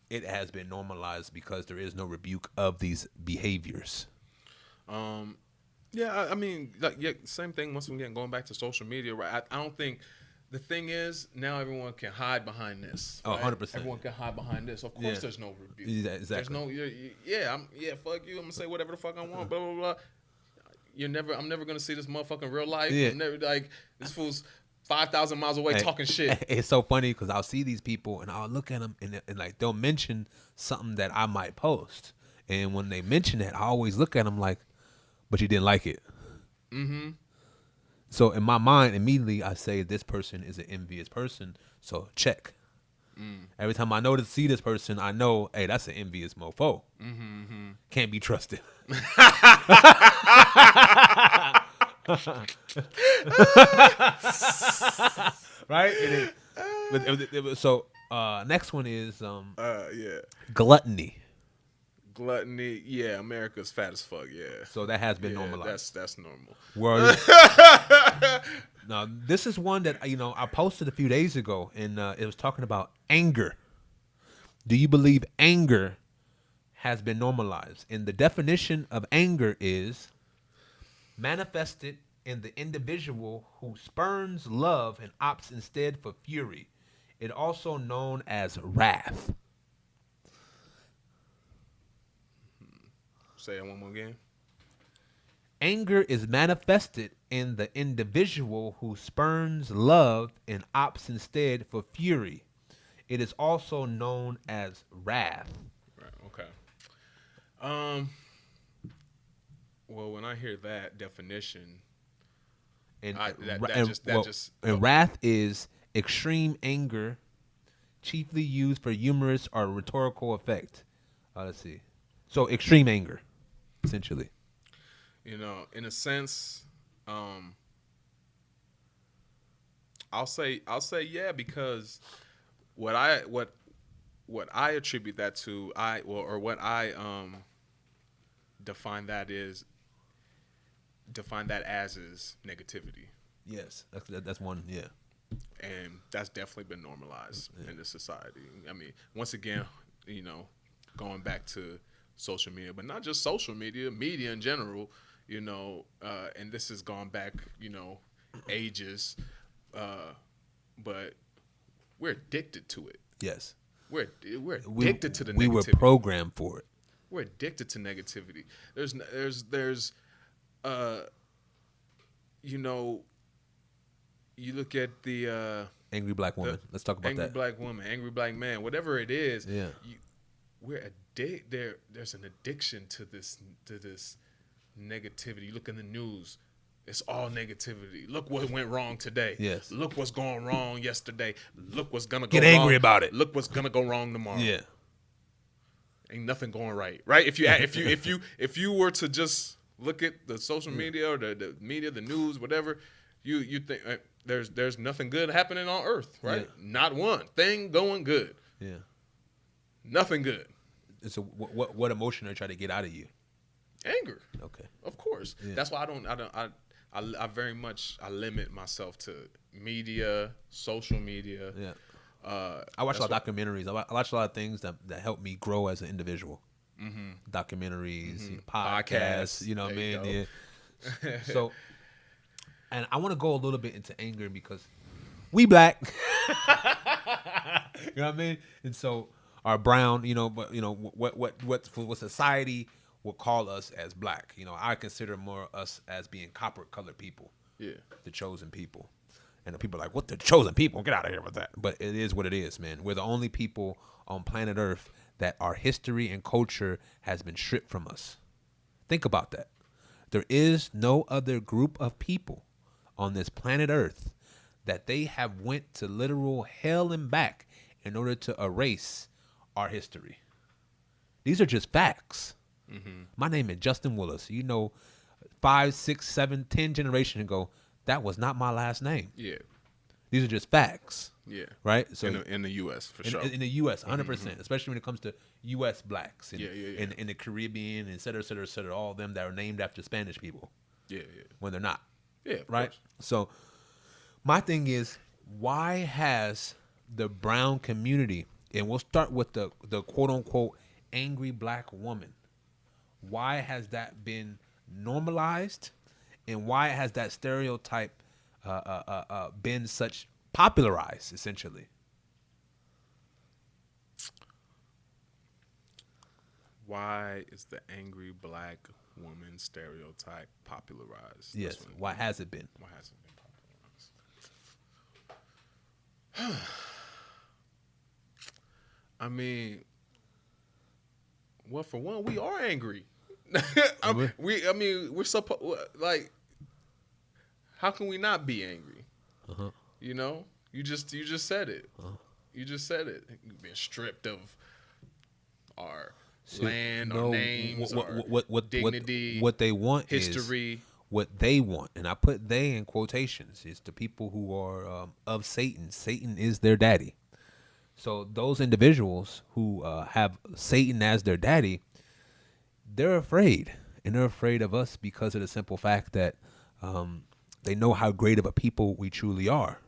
it has been normalized because there is no rebuke of these behaviors. Yeah, I mean, same thing. Once again, going back to social media, right? I don't think, the thing is, now everyone can hide behind this. Oh, right? 100%. Everyone can hide behind this. Of course, there's no rebuke. Yeah, exactly. There's no, fuck you. I'm gonna say whatever the fuck I want. Blah blah blah. I'm never gonna see this motherfucker in real life. Yeah. I'm never, this fool's 5,000 miles away talking shit. It's so funny because I'll see these people and I'll look at them and like they'll mention something that I might post, and when they mention it, I always look at them like, but you didn't like it. Mm-hmm. So in my mind, immediately I say this person is an envious person. So check. Every time I see this person, I know, hey, that's an envious mofo. Mm-hmm. Can't be trusted. Right? So next one is gluttony. Gluttony, yeah, America's fat as fuck, yeah. So that has been normalized. That's normal. Now, this is one that I posted a few days ago, and it was talking about anger. Do you believe anger has been normalized? And the definition of anger is manifested in the individual who spurns love and opts instead for fury. It also known as wrath. Say that one more again. Anger is manifested in the individual who spurns love and opts instead for fury. It is also known as wrath. Right. Okay. Well, when I hear that definition, And and wrath is extreme anger, chiefly used for humorous or rhetorical effect. Let's see. So extreme anger, essentially. In a sense, I'll say yeah, because what I attribute that to, what I define that as is negativity. Yes, that's one. Yeah, and that's definitely been normalized in this society. I mean, once again, going back to social media, but not just social media, media in general. And this has gone back, ages, but we're addicted to it. Yes, we're addicted to the negativity. We were programmed for it. We're addicted to negativity. There's you look at the Angry black woman. Let's talk about angry that. black woman, angry black man, whatever it is. Yeah. We're there's an addiction to this negativity. You look in the news, it's all negativity. Look what went wrong today. Yes. Look what's going wrong yesterday. Look what's gonna go Get wrong. angry about it. Look what's gonna go wrong tomorrow. Yeah. Ain't nothing going right. Right? If you were to just look at the social media or the media, the news, whatever, you think there's nothing good happening on earth, right? Yeah. Not one thing going good. Yeah. Nothing good. So what emotion are you trying to get out of you? Anger. Okay. Of course. Yeah. That's why I very much limit myself to media, social media. Yeah. I watch a lot of documentaries. I watch a lot of things that help me grow as an individual. Mm-hmm. Documentaries, Mm-hmm. podcasts, you know what I There mean? you Yeah. So, and I want to go a little bit into anger because we black. You know what I mean? And so our brown, but what society would call us as black. I consider more us as being copper colored people. Yeah. The chosen people. And the people are like, what, the chosen people? Get out of here with that. But it is what it is, man. We're the only people on planet Earth that our history and culture has been stripped from us. Think about that. There is no other group of people on this planet Earth that they have went to literal hell and back in order to erase our history. These are just facts. Mm-hmm. My name is Justin Willis. 5, 6, 7, 10 generations ago, that was not my last name. Yeah. These are just facts. Yeah. Right? So in the U.S. for sure. In the U.S., 100%, especially when it comes to U.S. blacks and Yeah. in the Caribbean, et cetera, et cetera, et cetera, all of them that are named after Spanish people. Yeah. When they're not. Yeah. Of Right? course. So my thing is, why has the brown community, and we'll start with the quote unquote angry black woman, why has that been normalized, and why has that stereotype been such popularized, essentially? Why is the angry black woman stereotype popularized? Yes. Why has it been? Why hasn't it been popularized? I mean, well, for one, we are angry. We're like, how can we not be angry? Uh-huh. You just said it. Uh-huh. You just said it. We've been stripped of our land, our names, our dignity. What they want history. is what they want, and I put "they" in quotations. It's the people who are of Satan. Satan is their daddy. So those individuals who have Satan as their daddy, they're afraid, and they're afraid of us because of the simple fact that they know how great of a people we truly are.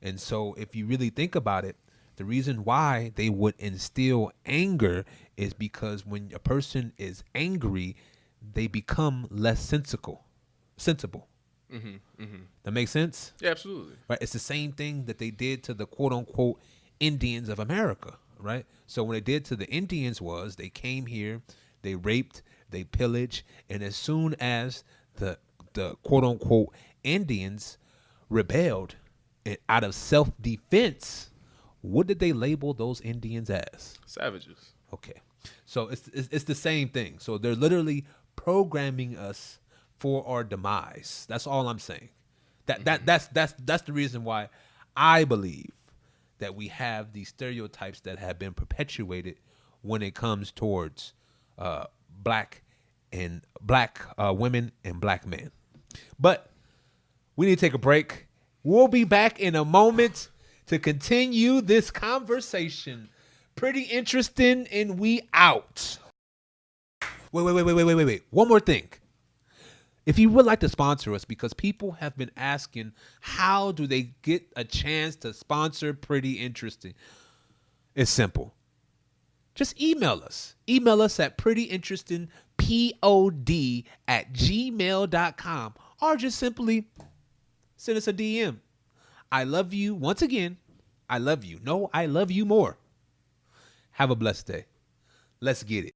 And so if you really think about it, the reason why they would instill anger is because when a person is angry, they become less sensible. That makes sense? Yeah, absolutely. Right? It's the same thing that they did to the quote unquote Indians of America, right? So what they did to the Indians was they came here, they raped, they pillaged, and as soon as the quote unquote Indians rebelled and out of self-defense, what did they label those Indians as? Savages. Okay. So it's the same thing. So they're literally programming us for our demise. That's all I'm saying. That's the reason why I believe that we have these stereotypes that have been perpetuated when it comes towards black women and black men. But we need to take a break. We'll be back in a moment to continue this conversation. Pretty interesting, and we out. Wait. One more thing. If you would like to sponsor us, because people have been asking, how do they get a chance to sponsor Pretty Interesting? It's simple. Just email us. Email us at prettyinterestingpod@gmail.com, or just simply send us a DM. I love you. Once again, I love you. No, I love you more. Have a blessed day. Let's get it.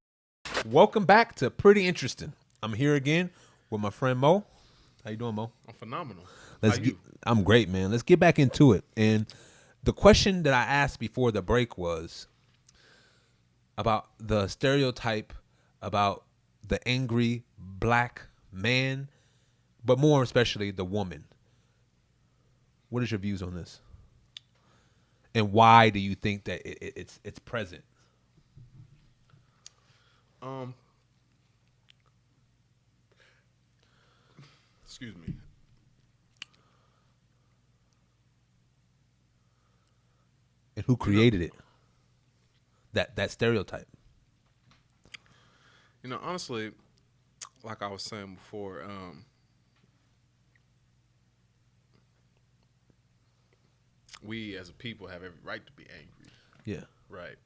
Welcome back to Pretty Interesting. I'm here again with my friend Mo. How you doing, Mo? I'm phenomenal. Let's get, I'm great, man. Let's get back into it. And the question that I asked before the break was about the stereotype about the angry black man, but more especially the woman. What is your views on this? And why do you think that it's present? Excuse me. And who created it? That stereotype. You know, honestly, like I was saying before, we as a people have every right to be angry. Yeah. Right.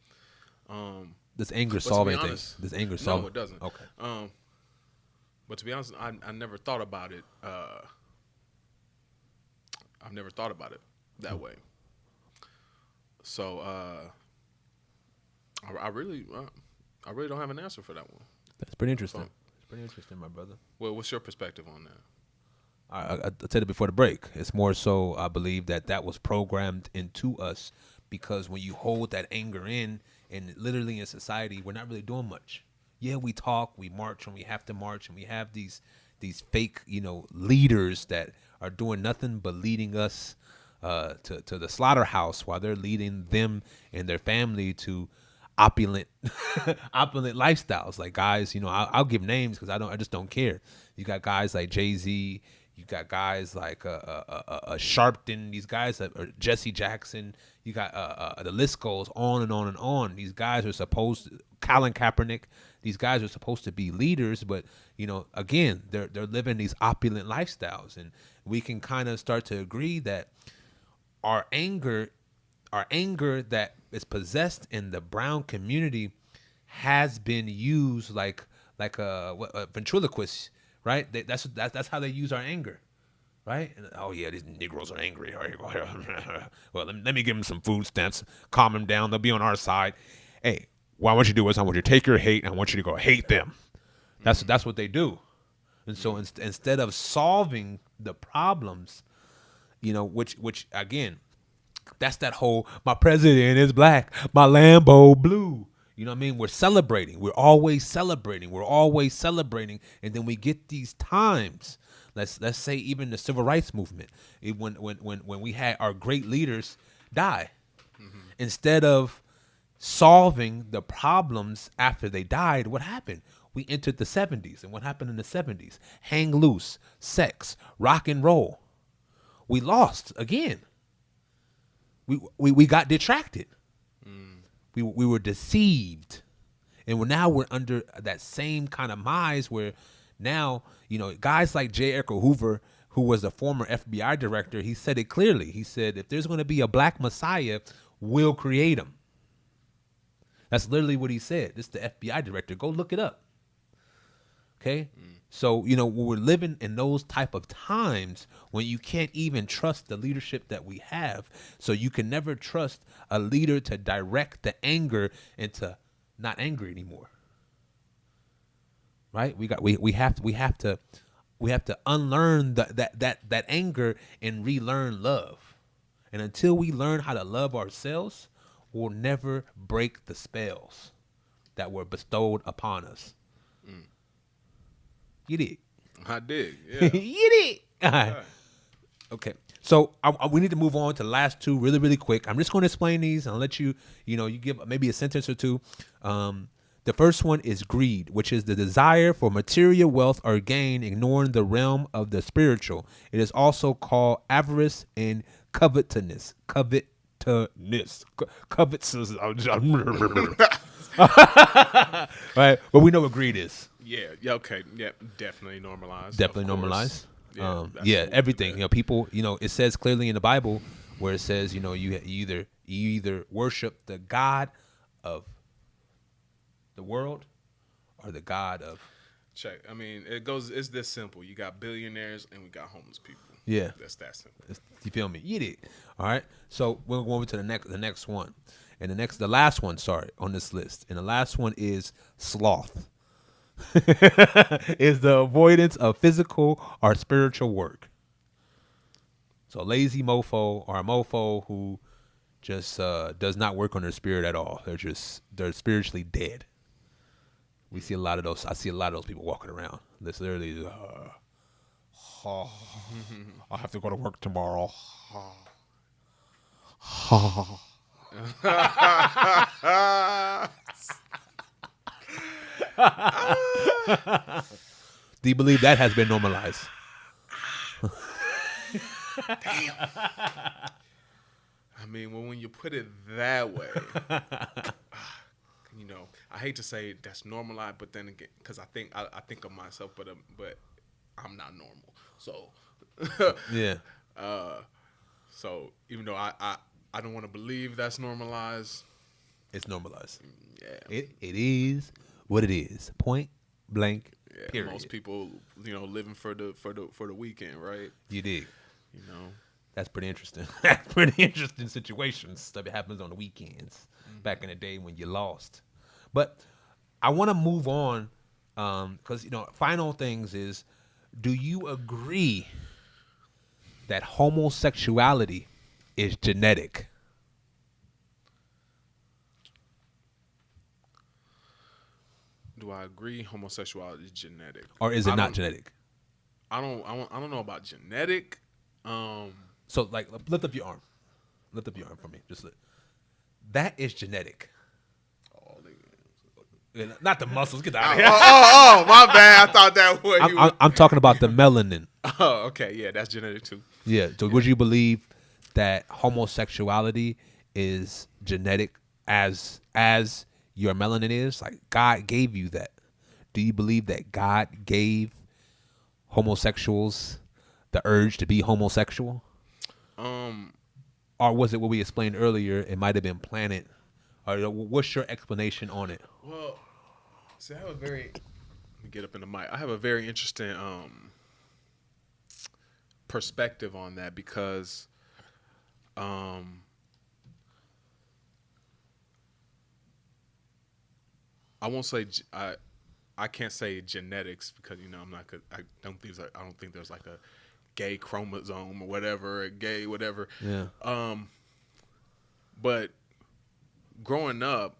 Does anger But to solve be anything? honest, Does anger solve? No, it doesn't. Okay. But to be honest, I never thought about it. I've never thought about it that way. So I really don't have an answer for that one. That's pretty interesting. It's pretty interesting, my brother. Well, what's your perspective on that? I said it before the break. It's more so I believe that was programmed into us because when you hold that anger in, and literally in society, we're not really doing much. Yeah, we talk, we march when we have to march, and we have these fake, leaders that are doing nothing but leading us to the slaughterhouse while they're leading them and their family to opulent lifestyles. Like guys, I'll give names because I just don't care. You got guys like Jay-Z. You got guys like Sharpton. These guys Jesse Jackson. You got the list goes on and on and on. These guys are Colin Kaepernick. These guys are supposed to be leaders, but again, they're living these opulent lifestyles, and we can kind of start to agree that our anger that is possessed in the brown community has been used like a ventriloquist, right? That's how they use our anger, right? And, oh yeah, these Negroes are angry. Well, let me give them some food stamps, calm them down. They'll be on our side. Hey, what I want you to do is I want you to take your hate and I want you to go hate them. That's what they do. And so instead of solving the problems, which again, that's that whole my president is black, my Lambo blue. You know what I mean? We're celebrating. We're always celebrating. And then we get these times. Let's say even the civil rights movement. When we had our great leaders die. Mm-hmm. Instead of solving the problems after they died, what happened? We entered the 70s. And what happened in the 70s? Hang loose, sex, rock and roll. We lost again. We got detracted. We were deceived, and now we're under that same kind of minds where now guys like J. Edgar Hoover, who was a former FBI director, he said it clearly. He said if there's going to be a black messiah, we'll create him. That's literally what he said. This is the FBI director. Go look it up. Okay. So, when we're living in those type of times when you can't even trust the leadership that we have. So you can never trust a leader to direct the anger into not angry anymore. Right? We have to unlearn that anger and relearn love. And until we learn how to love ourselves, we'll never break the spells that were bestowed upon us. You did. I did. Yeah. You did. All right. Okay. So we need to move on to the last two really, really quick. I'm just going to explain these and I'll let you, you give maybe a sentence or two. The first one is greed, which is the desire for material wealth or gain, ignoring the realm of the spiritual. It is also called avarice and covetousness. Covetousness. Right. But we know what greed is. Yeah. Okay. Yeah. Definitely normalized. Definitely normalized. Yeah. Everything. People. It says clearly in the Bible where it says, you either worship the God of the world or the God of. Check. I mean, it's this simple. You got billionaires and we got homeless people. Yeah. That's that simple. You feel me? You did. All right. So we'll go over to the next one. And the last one, on this list. And the last one is sloth. Is the avoidance of physical or spiritual work. So a lazy mofo or a mofo who just does not work on their spirit at all. They're spiritually dead. We see a lot of those. I see a lot of those people walking around. This literally, I have to go to work tomorrow. Do you believe that has been normalized? I mean, well, when you put it that way, I hate to say that's normalized, but then again, because I think of myself, but I'm not normal. So Yeah. So even though I don't want to believe that's normalized, It's normalized. yeah. It is what it is. Point blank. Yeah, Period. most people, living for the weekend, right? You dig. You That's pretty interesting. That's pretty interesting situations. Stuff that happens on the weekends. Back in the day when you lost. But I want to move on because, final things is, do you agree that homosexuality is genetic? Do I agree homosexuality is genetic, Or is it not genetic? I don't know about genetic. So, like, lift up your arm. Lift up your arm for me. Just that is genetic. Not the muscles. Get out of here. My bad. I thought that was I'm talking about the melanin. Oh, okay. Yeah, that's genetic too. Yeah. So would you believe that homosexuality is genetic as your melanin is? Like, God gave you that. Do you believe that God gave homosexuals the urge to be homosexual? Or was it what we explained earlier? It might have been planted. Or what's your explanation on it? Well, see, I have a very. Let me get up in the mic. I have a very interesting perspective on that because, I won't say I can't say genetics because I'm not. I don't think there's like a gay chromosome or whatever, a gay whatever. Yeah. But growing up,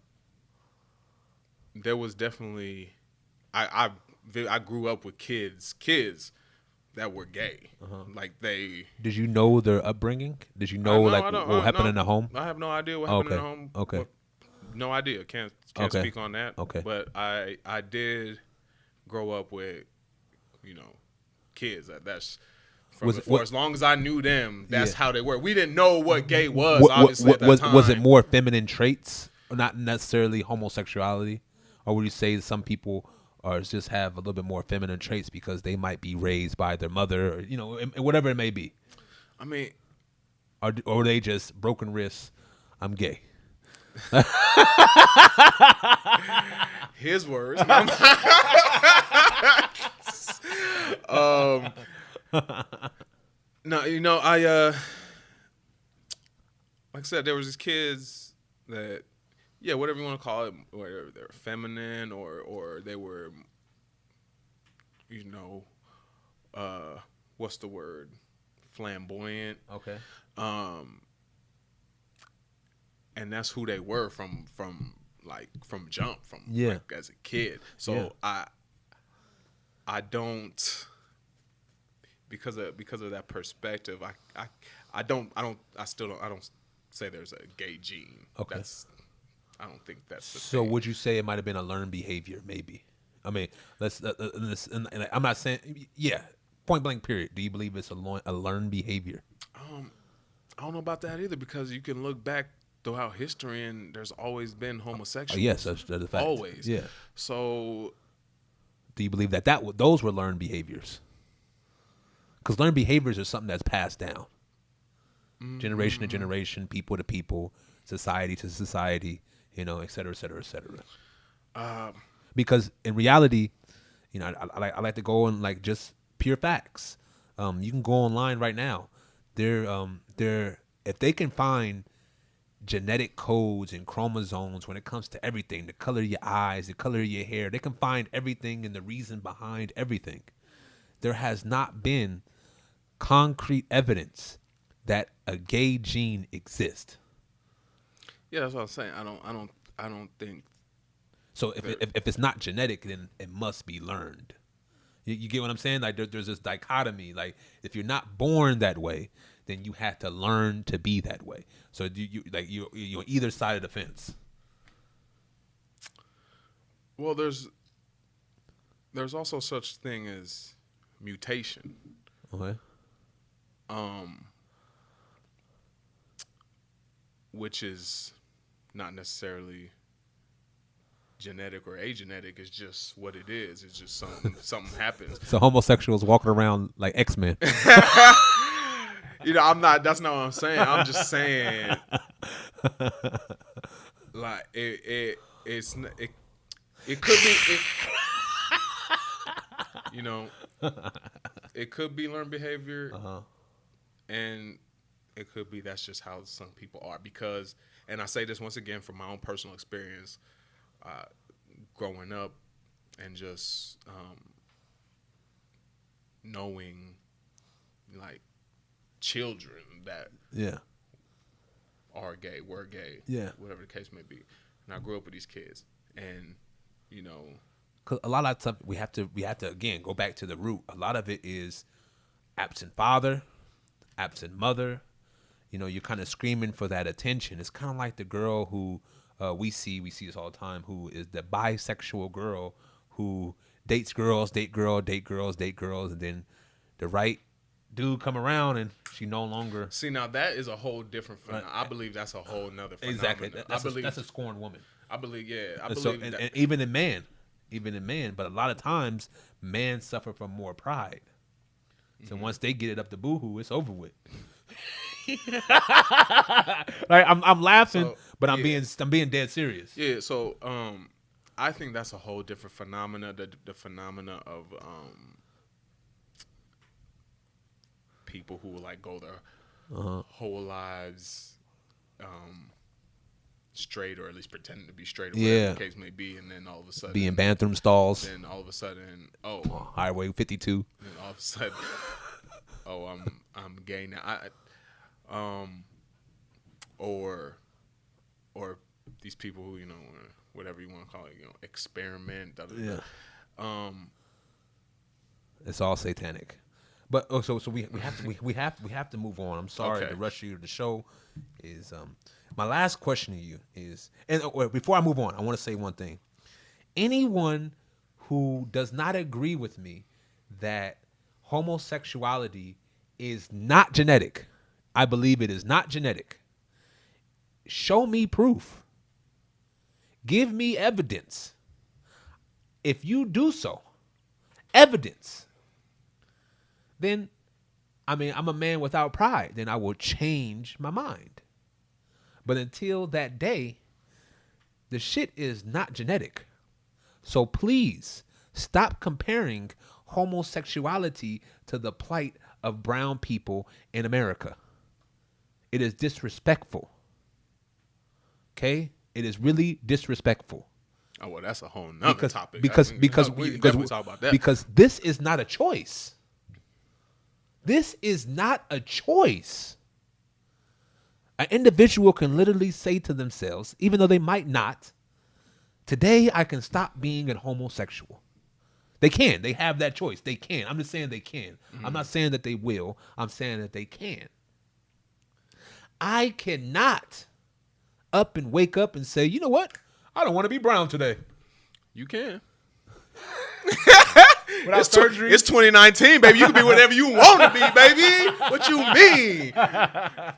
there was definitely I grew up with kids that were gay. Like they. Did you know their upbringing? Did you know what happened in the home? I have no idea what happened in the home. Okay. No idea. Can't Okay. speak on that. Okay. But I did grow up with, kids. That's for as long as I knew them, that's how they were. We didn't know what gay was, obviously, at that time. Was it more feminine traits, not necessarily homosexuality? Or would you say some people just have a little bit more feminine traits because they might be raised by their mother, or, whatever it may be? I mean, or are they just broken wrists? I'm gay. His words. No, like I said, there was these kids that, whatever you want to call it, whether they're feminine or they were, what's the word? Flamboyant. Okay. And that's who they were from jump, as a kid. So I don't, because of that perspective, I don't say there's a gay gene. Okay. I don't think that's the So thing. would you say it might have been a learned behavior? Maybe. I mean, and I'm not saying, point blank period. Do you believe it's a learned behavior? I don't know about that either, because you can look back throughout history and there's always been homosexuals. Yes, that's a fact. Always. Yeah. So Do you believe that those were learned behaviors? Because learned behaviors are something that's passed down, generation to generation, people to people, society to society, et cetera, et cetera, et cetera. Because in reality, I like to go on like just pure facts. You can go online right now. If they can find genetic codes and chromosomes when it comes to everything, the color of your eyes, the color of your hair, they can find everything and the reason behind everything. There has not been concrete evidence that a gay gene exists. Yeah, that's what I'm saying. I don't think. So if it's not genetic, then it must be learned. You get what I'm saying? Like there's this dichotomy. Like if you're not born that way, then you have to learn to be that way. So you're on either side of the fence. Well, there's also such thing as mutation. Okay. Which is not necessarily genetic or agenetic. It's just what it is. It's just something happens. So homosexuals walking around like X-Men. I'm not. That's not what I'm saying. I'm just saying, like it could be. It could be learned behavior, and it could be that's just how some people are. Because, and I say this once again from my own personal experience, growing up and just knowing like children that are gay, were gay, whatever the case may be. And I grew up with these kids, and 'Cause a lot of stuff we have to again go back to the root. A lot of it is absent father, absent mother. You're kind of screaming for that attention. It's kind of like the girl who we see this all the time, who is the bisexual girl who dates girls, date girls, and then the right dude come around and she no longer. See, now that is a whole different phenomenon. I believe that's a whole nother phenomenon. Exactly. That's a scorned woman. I believe, yeah. I So, believe that. and even in men, but a lot of times men suffer from more pride. So once they get it up to boohoo, it's over with. Like I'm laughing, but I'm being dead serious. Yeah, so I think that's a whole different phenomena. The phenomena of people who like go their whole lives straight, or at least pretending to be straight, or whatever the case may be, and then all of a sudden be in bathroom stalls. Then all of a sudden, Highway 52. Then all of a sudden, I'm gay now. Or these people who whatever you want to call it, experiment. It's all satanic. But so we have to move on. I'm sorry to rush you. The show is my last question to you is, and before I move on, I want to say one thing. Anyone who does not agree with me that homosexuality is not genetic, I believe it is not genetic. Show me proof. Give me evidence. If you do so, evidence, then, I'm a man without pride. Then I will change my mind. But until that day, the shit is not genetic. So please stop comparing homosexuality to the plight of brown people in America. It is disrespectful. Okay? It is really disrespectful. Oh, well, that's a whole nother topic. We definitely talk about that. Because this is not a choice. This is not a choice. An individual can literally say to themselves, even though they might not, today I can stop being a homosexual. They can. They have that choice. They can. I'm just saying they can. I'm not saying that they will. I'm saying that they can. I cannot up and wake up and say, you know what? I don't want to be brown today. You can. Without surgery. It's 2019, baby. You can be whatever you want to be, baby. What you mean?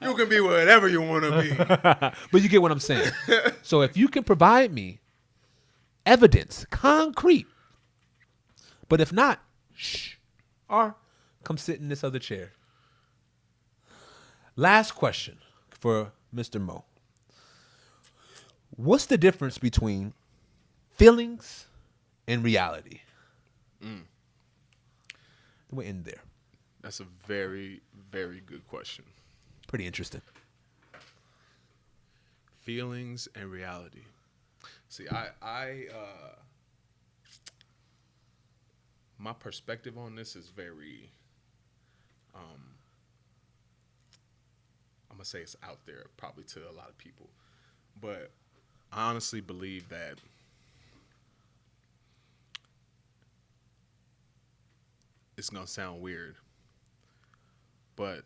You can be whatever you want to be. But you get what I'm saying. So if you can provide me evidence, concrete, but if not, or come sit in this other chair. Last question for Mr. Mo. What's the difference between feelings and reality? We'll end there. That's a very, very good question. Pretty interesting. Feelings and reality. See, my perspective on this is very I'm gonna say it's out there probably to a lot of people, but I honestly believe that it's gonna sound weird, but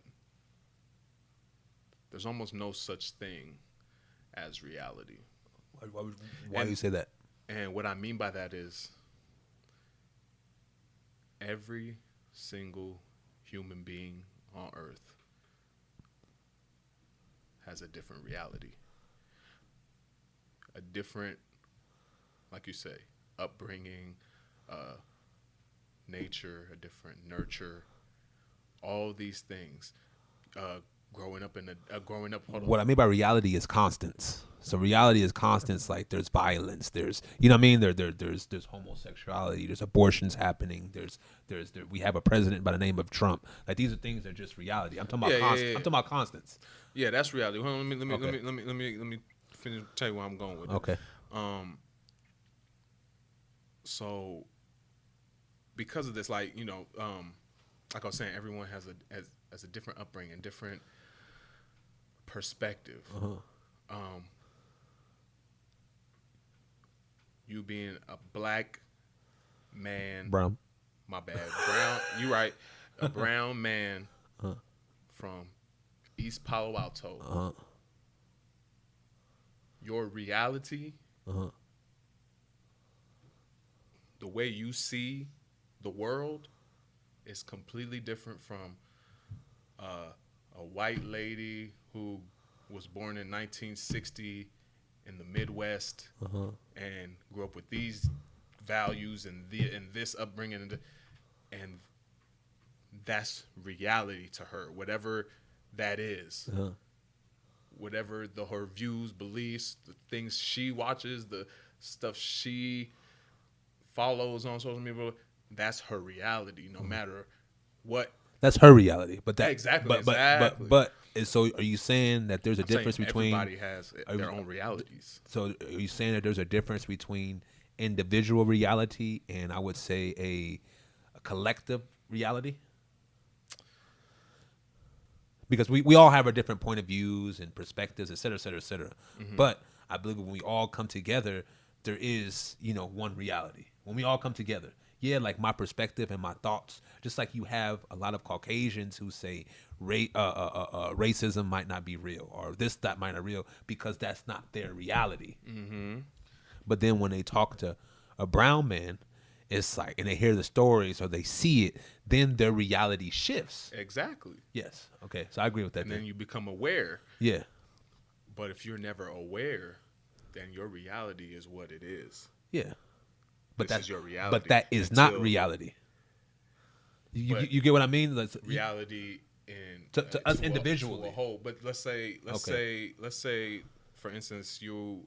there's almost no such thing as reality. Why do you say that? And what I mean by that is every single human being on earth has a different reality. A different, like you say, upbringing, nature, a different nurture, all these things. Growing up What I mean by reality is constants. So reality is constants. Like there's violence. There's you know what I mean. There's homosexuality. There's abortions happening. We have a president by the name of Trump. Like these are things that are just reality. I'm talking about I'm talking about constants. Yeah, that's reality. Hold on, let me finish. Tell you where I'm going with it. Okay. So because of this, like like I was saying, everyone has a different upbringing, different perspective. You being a black man, Brown. my bad, brown. You right, a brown man from East Palo Alto. Your reality, the way you see the world, is completely different from a white lady who was born in 1960 in the Midwest and grew up with these values and this upbringing, and that's reality to her, whatever that is. Whatever her views, beliefs, the things she watches, the stuff she follows on social media, that's her reality, no matter what. That's her reality, but that Exactly. But so are you saying that there's a difference between everybody has their own realities? So are you saying that there's a difference between individual reality and I would say a collective reality? Because we all have our different point of views and perspectives, et cetera, et cetera, et cetera. But I believe when we all come together, there is, one reality. When we all come together, like my perspective and my thoughts, just like you have a lot of Caucasians who say racism might not be real or that might not be real because that's not their reality. But then when they talk to a brown man, it's like, and they hear the stories or they see it, then their reality shifts. Exactly. Yes. Okay. So I agree with that. And then you become aware. Yeah. But if you're never aware, then your reality is what it is. Yeah. But This is your reality. But that is not reality. You get what I mean? Reality in to us individually. To a whole. But let's say, for instance, you're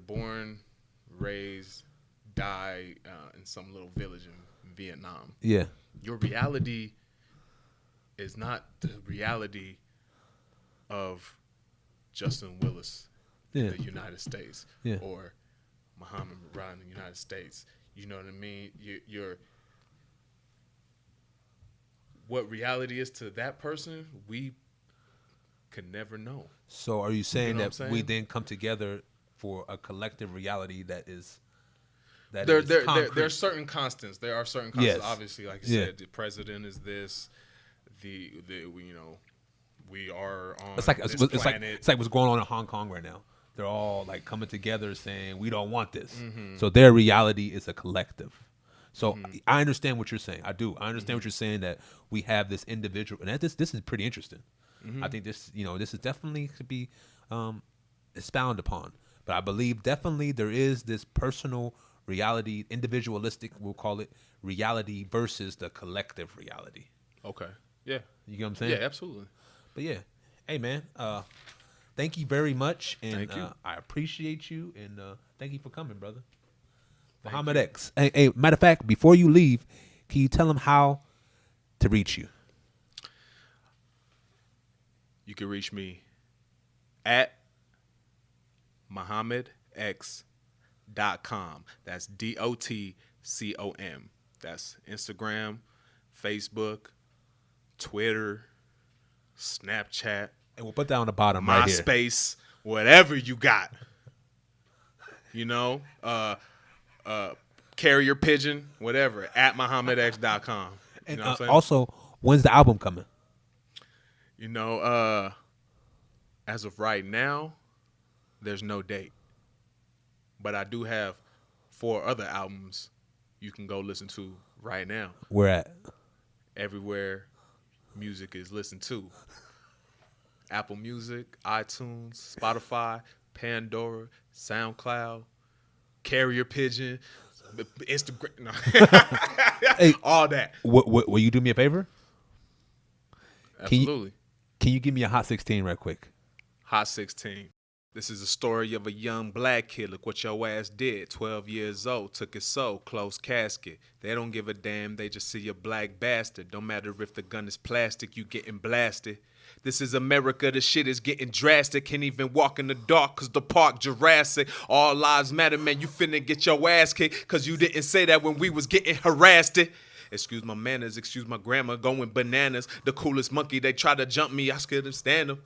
born, raised, die in some little village in Vietnam. Yeah. Your reality is not the reality of Justin Willis in the United States or Mohamed X in the United States. You know what I mean? You're what reality is to that person, we could never know. So are you saying know that what I'm we saying? then come together for a collective reality that is concrete? There are certain constants. There are certain constants. Yes. Obviously, like you said, the president is this. We are on this planet. It's like what's going on in Hong Kong right now. They're all like coming together saying we don't want this. So their reality is a collective. So I understand what you're saying. I do. I understand what you're saying, that we have this individual, and this is pretty interesting. I think this is definitely to be expounded upon. But I believe definitely there is this personal reality, individualistic, we'll call it, reality versus the collective reality. Okay. Yeah. You get what I'm saying? Yeah, absolutely. But yeah, hey man, thank you very much, and Thank you. I appreciate you, and thank you for coming, brother. Mohamed X. Hey, matter of fact, before you leave, can you tell them how to reach you? You can reach me at MohamedX.com. That's DOTCOM. That's Instagram, Facebook, Twitter, Snapchat, And we'll put that on the bottom right here. MySpace, whatever you got. You know, carrier pigeon, whatever, at MohamedX.com. You And know what I'm saying? also, when's the album coming? You know, as of right now, there's no date. But I do have 4 other albums you can go listen to right now. Where at? Everywhere music is listened to. Apple Music, iTunes, Spotify, Pandora, SoundCloud, Carrier Pigeon, Instagram, no. Hey, all that. Will you do me a favor? Absolutely. Can you give me a Hot 16 right quick? Hot 16. This is a story of a young black kid. Look what your ass did. 12 years old, took his soul, closed casket. They don't give a damn, they just see a black bastard. Don't matter if the gun is plastic, you getting blasted. This is America, the shit is getting drastic. Can't even walk in the dark cause the park Jurassic. All lives matter, man, you finna get your ass kicked cause you didn't say that when we was getting harassed. Excuse my manners, excuse my grammar, going bananas. The coolest monkey, they try to jump me, I scared them stand them.